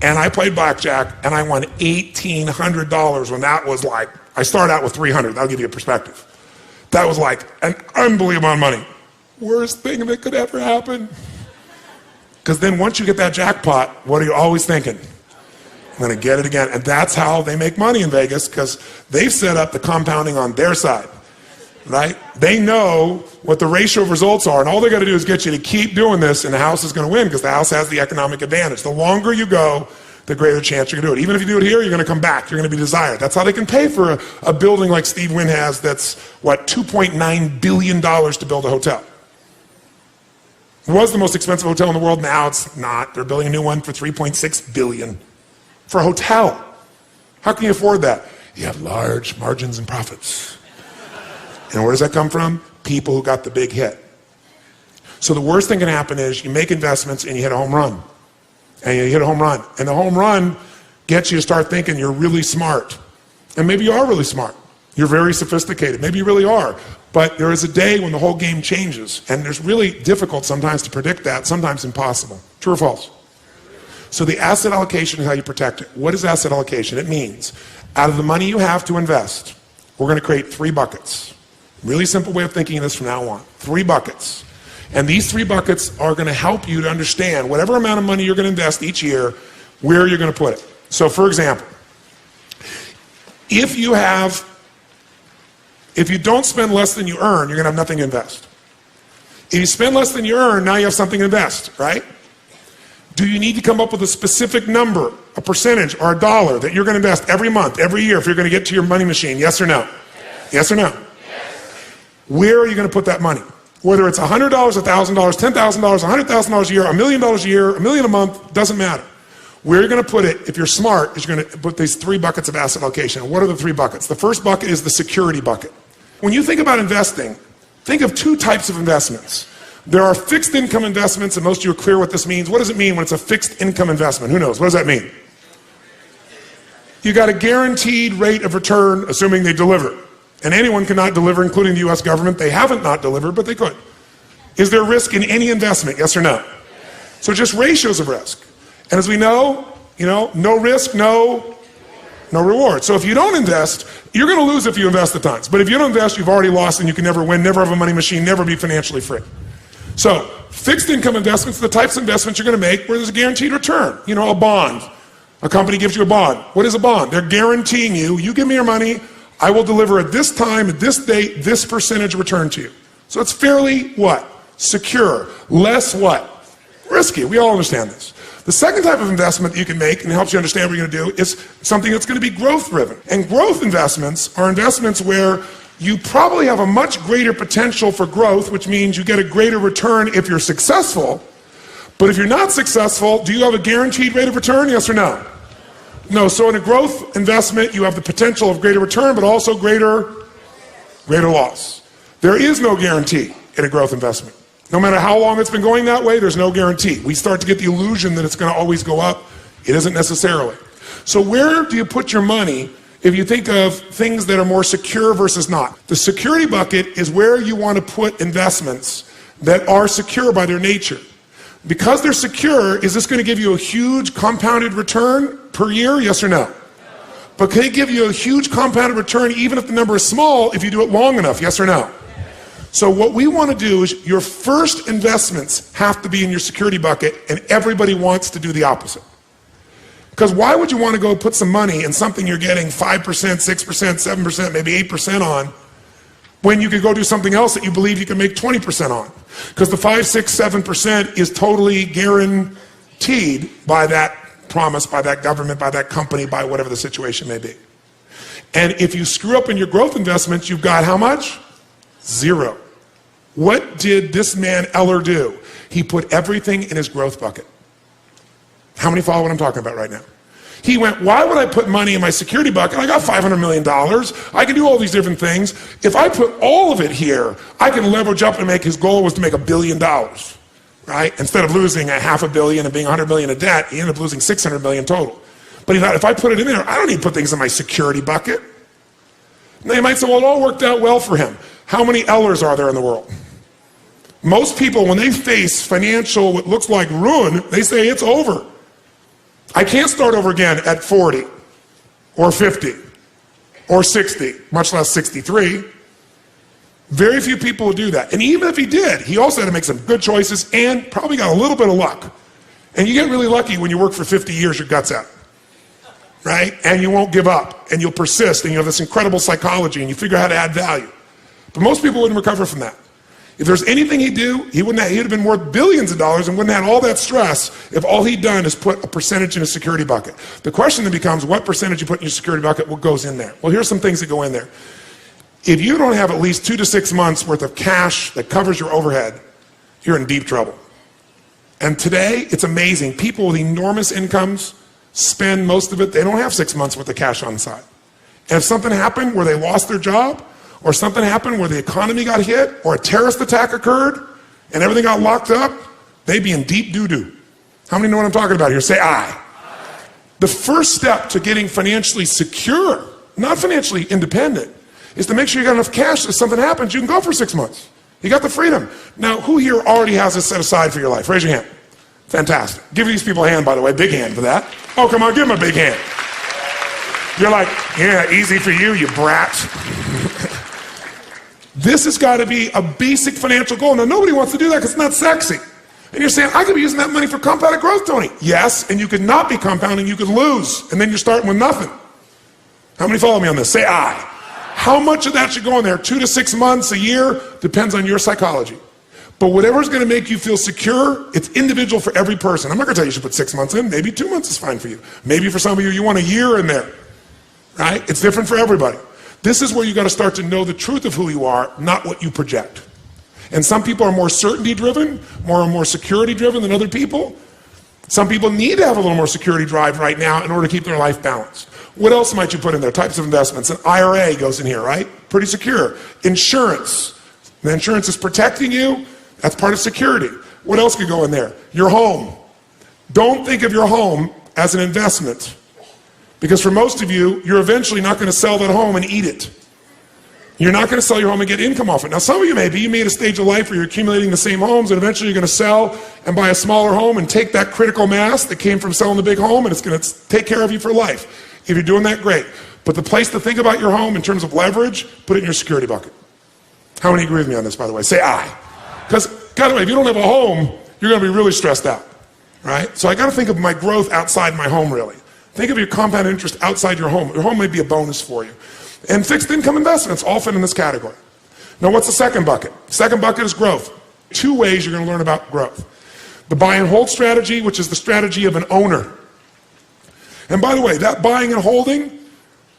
And I played blackjack, and I won $1,800 when that was like, I started out with $300. That'll give you a perspective. That was like an unbelievable amount of money. Worst thing that could ever happen. Because then once you get that jackpot, what are you always thinking? I'm going to get it again. And that's how they make money in Vegas, because they've set up the compounding on their side. Right? They know what the ratio of results are, and all they got to do is get you to keep doing this, and the house is going to win because the house has the economic advantage. The longer you go, the greater chance you're going to do it. Even if you do it here, you're going to come back. You're going to be desired. That's how they can pay for a building like Steve Wynn has that's, what, $2.9 billion to build a hotel. It was the most expensive hotel in the world. Now it's not. They're building a new one for $3.6 billion for a hotel. How can you afford that? You have large margins and profits. And where does that come from? People who got the big hit. So the worst thing can happen is you make investments and you hit a home run. And you hit a home run. And the home run gets you to start thinking you're really smart. And maybe you are really smart. You're very sophisticated. Maybe you really are. But there is a day when the whole game changes. And it's really difficult sometimes to predict that, sometimes impossible. True or false? So the asset allocation is how you protect it. What is asset allocation? It means out of the money you have to invest, we're going to create 3 buckets. Really simple way of thinking of this from now on. 3 buckets. And these 3 buckets are going to help you to understand whatever amount of money you're going to invest each year, where you're going to put it. So for example, if you don't spend less than you earn, you're going to have nothing to invest. If you spend less than you earn, now you have something to invest, right? Do you need to come up with a specific number, a percentage, or a dollar that you're going to invest every month, every year, if you're going to get to your money machine? Yes or no? Yes or no? Where are you going to put that money? Whether it's $100, $1,000, $10,000, $100,000 a year, $1 million a year, $1 million a month, doesn't matter. Where you're going to put it, if you're smart, is you're going to put these 3 buckets of asset allocation. And what are the 3 buckets? The first bucket is the security bucket. When you think about investing, think of 2 types of investments. There are fixed income investments, and most of you are clear what this means. What does it mean when it's a fixed income investment? Who knows? What does that mean? You got a guaranteed rate of return, assuming they deliver. And anyone cannot deliver, including the US government. They haven't not delivered, but they could. Is there risk in any investment? Yes or no? So just ratios of risk. And as we know, no risk, no reward. So if you don't invest, you're going to lose if you invest at times. But if you don't invest, you've already lost and you can never win, never have a money machine, never be financially free. So fixed income investments are the types of investments you're going to make where there's a guaranteed return. A bond. A company gives you a bond. What is a bond? They're guaranteeing you give me your money, I will deliver at this time, at this date, this percentage return to you. So it's fairly what? Secure. Less what? Risky. We all understand this. The second type of investment that you can make, and it helps you understand what you're going to do, is something that's going to be growth driven. And growth investments are investments where you probably have a much greater potential for growth, which means you get a greater return if you're successful. But if you're not successful, do you have a guaranteed rate of return? Yes or no? No. So in a growth investment, you have the potential of greater return, but also greater loss. There is no guarantee in a growth investment. No matter how long it's been going that way, there's no guarantee. We start to get the illusion that it's going to always go up. It isn't necessarily. So where do you put your money if you think of things that are more secure versus not? The security bucket is where you want to put investments that are secure by their nature. Because they're secure, is this going to give you a huge compounded return per year? Yes or no? But can it give you a huge compounded return even if the number is small if you do it long enough? Yes or no? So what we want to do is your first investments have to be in your security bucket, and everybody wants to do the opposite. Because why would you want to go put some money in something you're getting 5%, 6%, 7%, maybe 8% on, when you could go do something else that you believe you can make 20% on? Because the 5, 6, 7% is totally guaranteed by that promise, by that government, by that company, by whatever the situation may be. And if you screw up in your growth investments, you've got how much? 0. What did this man Eller do? He put everything in his growth bucket. How many follow what I'm talking about right now? He went, why would I put money in my security bucket? I got $500 million. I can do all these different things. If I put all of it here, I can leverage up and make, his goal was to make $1 billion, right? Instead of losing $500 million and being $100 million in debt, he ended up losing $600 million total. But he thought, if I put it in there, I don't need to put things in my security bucket. Now you might say, well, it all worked out well for him. How many Ellers are there in the world? Most people, when they face financial, what looks like ruin, they say it's over. I can't start over again at 40 or 50 or 60, much less 63. Very few people would do that. And even if he did, he also had to make some good choices and probably got a little bit of luck. And you get really lucky when you work for 50 years, your guts out, right? And you won't give up, and you'll persist, and you have this incredible psychology, and you figure out how to add value. But most people wouldn't recover from that. If there's anything he'd do, he'd have been worth billions of dollars and wouldn't have had all that stress if all he'd done is put a percentage in a security bucket. The question then becomes, what percentage you put in your security bucket, what goes in there? Well, here's some things that go in there. If you don't have at least 2 to 6 months worth of cash that covers your overhead, you're in deep trouble. And today, it's amazing. People with enormous incomes spend most of it. They don't have 6 months worth of cash on the side. And if something happened where they lost their job, or something happened where the economy got hit, or a terrorist attack occurred, and everything got locked up, they'd be in deep doo-doo. How many know what I'm talking about here? Say aye. The first step to getting financially secure, not financially independent, is to make sure you got enough cash that if something happens, you can go for 6 months. You got the freedom. Now, who here already has this set aside for your life? Raise your hand. Fantastic. Give these people a hand, by the way. Big hand for that. Oh, come on, give them a big hand. You're like, yeah, easy for you, you brat. This has got to be a basic financial goal. Now, nobody wants to do that because it's not sexy. And you're saying, I could be using that money for compounded growth, Tony. Yes, and you could not be compounding, you could lose, and then you're starting with nothing. How many follow me on this? Say aye. How much of that should go in there? 2 to 6 months, a year? Depends on your psychology. But whatever's going to make you feel secure, it's individual for every person. I'm not going to tell you should put 6 months in. Maybe 2 months is fine for you. Maybe for some of you, you want a year in there. Right? It's different for everybody. This is where you got to start to know the truth of who you are, not what you project. And some people are more certainty driven, more security driven than other people. Some people need to have a little more security drive right now in order to keep their life balanced. What else might you put in there? Types of investments. An IRA goes in here, right? Pretty secure. Insurance. The insurance is protecting you. That's part of security. What else could go in there? Your home. Don't think of your home as an investment. Because for most of you, you're eventually not going to sell that home and eat it. You're not going to sell your home and get income off it. Now, some of you may be. You may at a stage of life where you're accumulating the same homes, and eventually you're going to sell and buy a smaller home and take that critical mass that came from selling the big home, and it's going to take care of you for life. If you're doing that, great. But the place to think about your home in terms of leverage, put it in your security bucket. How many agree with me on this, by the way? Say aye. Because, by the way, if you don't have a home, you're going to be really stressed out. Right? So I got to think of my growth outside my home, really. Think of your compound interest outside your home. Your home may be a bonus for you. And fixed income investments all fit in this category. Now, what's the second bucket? Second bucket is growth. 2 ways you're going to learn about growth. The buy and hold strategy, which is the strategy of an owner. And by the way, that buying and holding,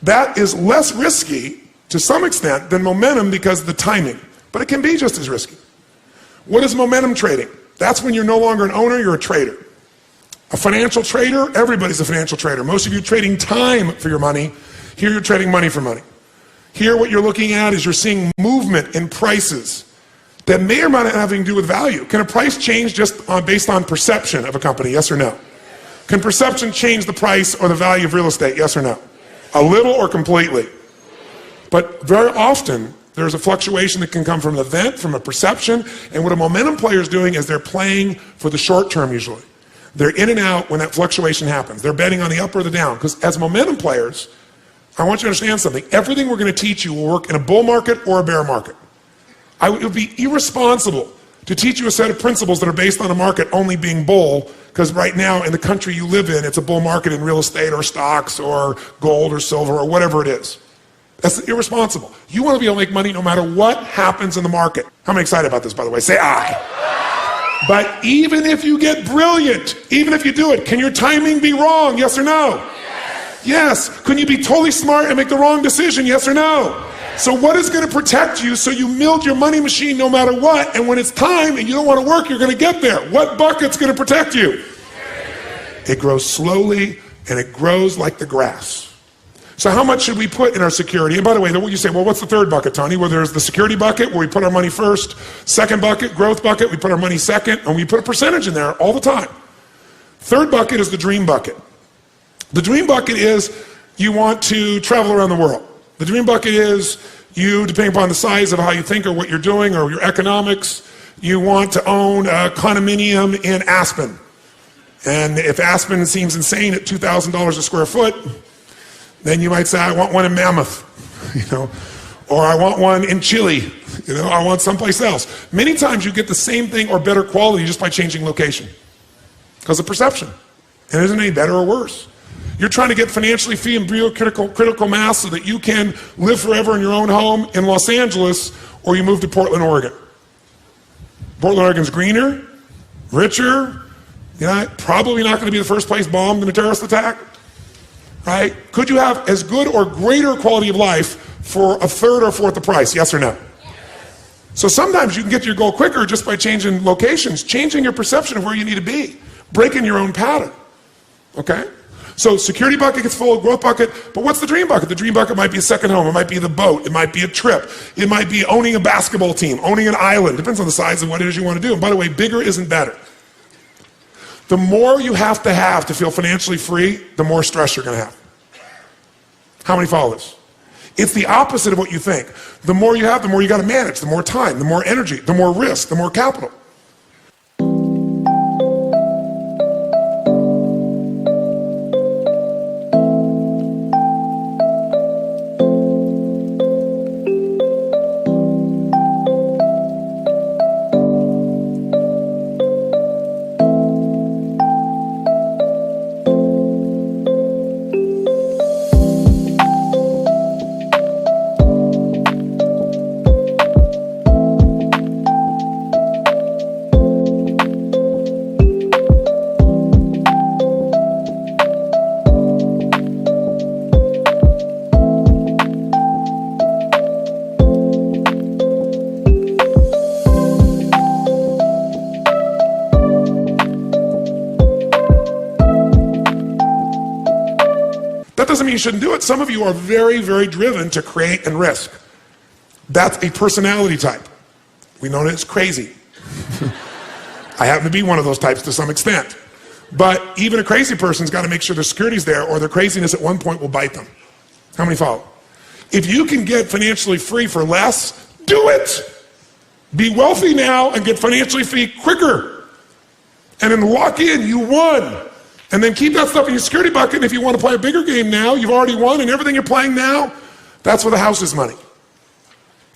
that is less risky to some extent than momentum because of the timing. But it can be just as risky. What is momentum trading? That's when you're no longer an owner, you're a trader. A financial trader, everybody's a financial trader. Most of you trading time for your money. Here you're trading money for money. Here what you're looking at is you're seeing movement in prices that may or may not have anything to do with value. Can a price change just based on perception of a company, yes or no? Can perception change the price or the value of real estate, yes or no? A little or completely? But very often, there's a fluctuation that can come from an event, from a perception, and what a momentum player is doing is they're playing for the short term usually. They're in and out when that fluctuation happens. They're betting on the up or the down. Because as momentum players, I want you to understand something. Everything we're going to teach you will work in a bull market or a bear market. It would be irresponsible to teach you a set of principles that are based on a market only being bull, because right now in the country you live in, it's a bull market in real estate or stocks or gold or silver or whatever it is. That's irresponsible. You want to be able to make money no matter what happens in the market. How many excited about this, by the way? Say aye. But even if you get brilliant, even if you do it, can your timing be wrong? Yes or no? Yes. Can you be totally smart and make the wrong decision? Yes or no? So what is going to protect you so you milk your money machine no matter what, and when it's time and you don't want to work, you're going to get there? What bucket's going to protect you? It grows slowly and it grows like the grass. So how much should we put in our security? And by the way, you say, well, what's the third bucket, Tony? Well, there's the security bucket where we put our money first. Second bucket, growth bucket, we put our money second, and we put a percentage in there all the time. Third bucket is the dream bucket. The dream bucket is you want to travel around the world. The dream bucket is you, depending upon the size of how you think or what you're doing or your economics, you want to own a condominium in Aspen. And if Aspen seems insane at $2,000 a square foot, then you might say, I want one in Mammoth, or I want one in Chile, I want someplace else. Many times you get the same thing or better quality just by changing location because of perception. And it isn't any better or worse. You're trying to get financially free and real critical mass so that you can live forever in your own home in Los Angeles, or you move to Portland, Oregon. Portland, Oregon's greener, richer, probably not going to be the first place bombed in a terrorist attack. Right? Could you have as good or greater quality of life for a third or fourth the price? Yes or no? So sometimes you can get to your goal quicker just by changing locations, changing your perception of where you need to be, breaking your own pattern. Okay? So security bucket gets full, growth bucket, but what's the dream bucket? The dream bucket might be a second home, it might be the boat, it might be a trip, it might be owning a basketball team, owning an island, depends on the size of what it is you want to do. And by the way, bigger isn't better. The more you have to feel financially free, the more stress you're going to have. How many follow this? It's the opposite of what you think. The more you have, the more you got to manage, the more time, the more energy, the more risk, the more capital. mean you shouldn't do it. Some of you are very, very driven to create and risk. That's a personality type. We know that it's crazy. I happen to be one of those types to some extent. But even a crazy person's got to make sure their security's there, or their craziness at one point will bite them. How many follow? If you can get financially free for less, do it. Be wealthy now and get financially free quicker. And then lock in, you won. And then keep that stuff in your security bucket. And if you want to play a bigger game now, you've already won, and everything you're playing now, that's where the house is money.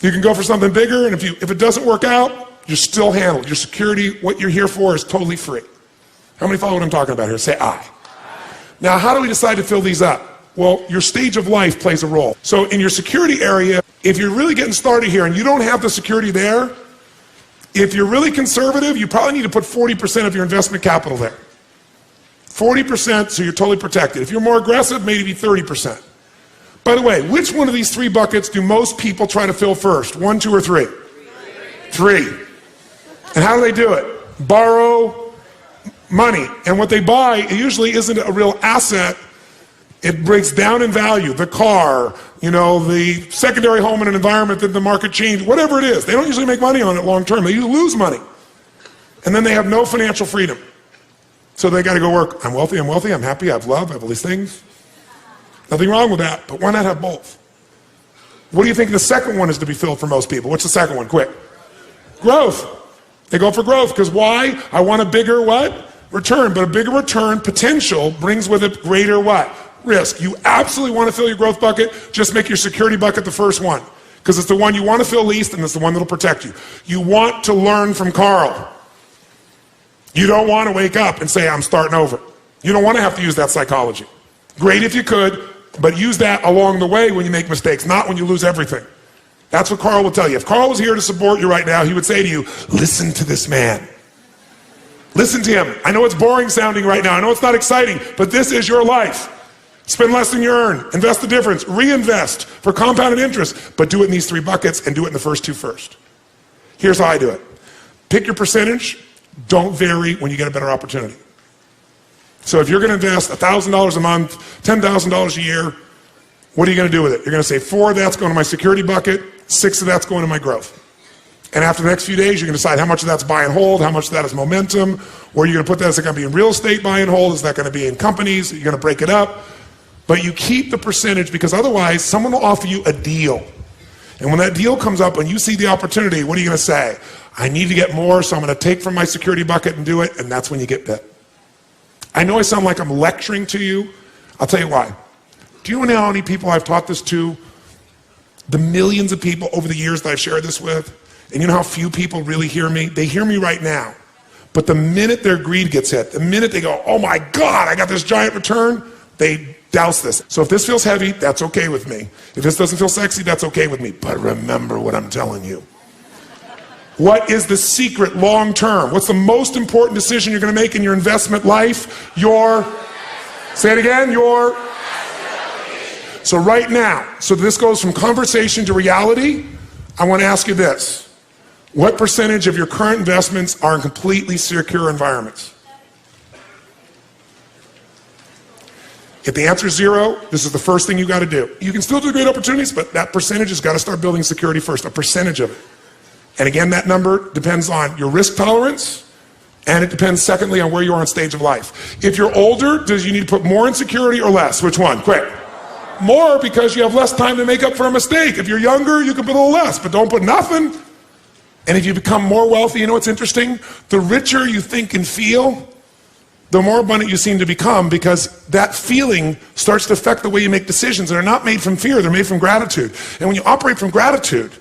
You can go for something bigger, and if it doesn't work out, you're still handled. Your security, what you're here for, is totally free. How many follow what I'm talking about here? Say aye. Now, how do we decide to fill these up? Well, your stage of life plays a role. So in your security area, if you're really getting started here and you don't have the security there, if you're really conservative, you probably need to put 40% of your investment capital there. 40%, so you're totally protected. If you're more aggressive, maybe 30%. By the way, which one of these three buckets do most people try to fill first? 1, 2, or 3? Three. And how do they do it? Borrow money. And what they buy usually isn't a real asset. It breaks down in value. The car, the secondary home in an environment that the market changed, whatever it is. They don't usually make money on it long term. They usually lose money. And then they have no financial freedom. So they got to go work. I'm wealthy, I'm happy, I have love, I have all these things. Nothing wrong with that, but why not have both? What do you think the second one is to be filled for most people? What's the second one? Quick. Growth. They go for growth because why? I want a bigger what? Return. But a bigger return potential brings with it greater what? Risk. You absolutely want to fill your growth bucket, just make your security bucket the first one because it's the one you want to fill least and it's the one that'll protect you. You want to learn from Carl. You don't want to wake up and say, I'm starting over. You don't want to have to use that psychology. Great if you could, but use that along the way when you make mistakes, not when you lose everything. That's what Carl will tell you. If Carl was here to support you right now, he would say to you, listen to this man. Listen to him. I know it's boring sounding right now. I know it's not exciting, but this is your life. Spend less than you earn. Invest the difference. Reinvest for compounded interest, but do it in these three buckets and do it in the first two first. Here's how I do it. Pick your percentage. Don't vary when you get a better opportunity. So if you're going to invest $1,000 a month, $10,000 a year, what are you going to do with it? You're going to say 4 of that's going to my security bucket, 6 of that's going to my growth. And after the next few days, you're going to decide how much of that's buy and hold, how much of that is momentum, where you're going to put that. Is it going to be in real estate buy and hold? Is that going to be in companies? You're going to break it up. But you keep the percentage because otherwise someone will offer you a deal. And when that deal comes up, when you see the opportunity, what are you going to say? I need to get more, so I'm going to take from my security bucket and do it, and that's when you get bit. I know I sound like I'm lecturing to you. I'll tell you why. Do you know how many people I've taught this to? The millions of people over the years that I've shared this with. And you know how few people really hear me? They hear me right now. But the minute their greed gets hit, the minute they go, oh my God, I got this giant return, they douse this. So if this feels heavy, that's okay with me. If this doesn't feel sexy, that's okay with me. But remember what I'm telling you. What is the secret long term? What's the most important decision you're going to make in your investment life? Say it again, So right now, so this goes from conversation to reality, I want to ask you this. What percentage of your current investments are in completely secure environments? If the answer is 0, this is the first thing you got to do. You can still do great opportunities, but that percentage has got to start building security first, a percentage of it. And again, that number depends on your risk tolerance, and it depends, secondly, on where you are in stage of life. If you're older, do you need to put more in security or less? Which one? Quick. More, because you have less time to make up for a mistake. If you're younger, you can put a little less, but don't put nothing. And if you become more wealthy, you know what's interesting? The richer you think and feel, the more abundant you seem to become, because that feeling starts to affect the way you make decisions. They're not made from fear, they're made from gratitude. And when you operate from gratitude,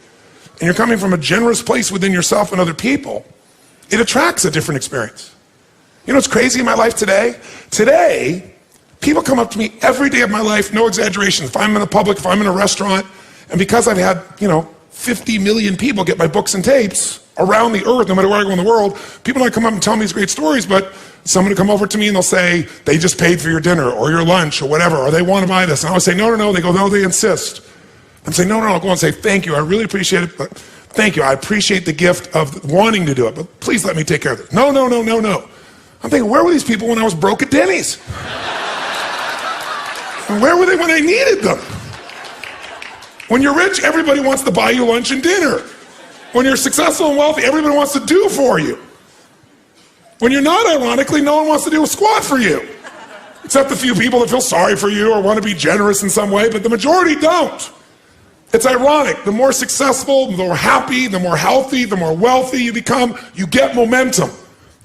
and you're coming from a generous place within yourself and other people, it attracts a different experience. You know what's crazy in my life today? Today, people come up to me every day of my life, no exaggeration. If I'm in a public, if I'm in a restaurant, and because I've had, 50 million people get my books and tapes around the earth, no matter where I go in the world, people don't come up and tell me these great stories, but someone will come over to me and they'll say, they just paid for your dinner or your lunch or whatever, or they want to buy this. And I would say, no. They go, no, they insist. I'm saying, no, I'll go and say, thank you, I really appreciate it, but thank you, I appreciate the gift of wanting to do it, but please let me take care of it. No. I'm thinking, where were these people when I was broke at Denny's? And where were they when I needed them? When you're rich, everybody wants to buy you lunch and dinner. When you're successful and wealthy, everybody wants to do for you. When you're not, ironically, no one wants to do a squat for you. Except a few people that feel sorry for you or want to be generous in some way, but the majority don't. It's ironic. The more successful, the more happy, the more healthy, the more wealthy you become, you get momentum.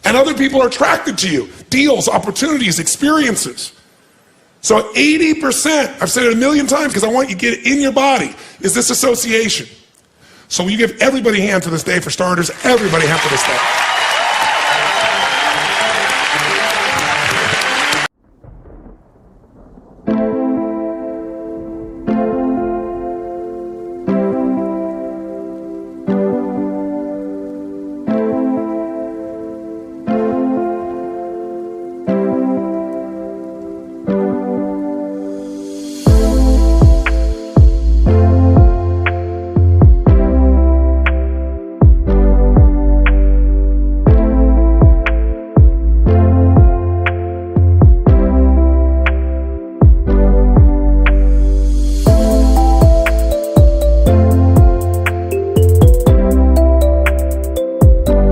And other people are attracted to you. Deals, opportunities, experiences. So 80%, I've said it a million times because I want you to get it in your body, is this association. So will you give everybody a hand for this day, for starters? Everybody a hand for this day.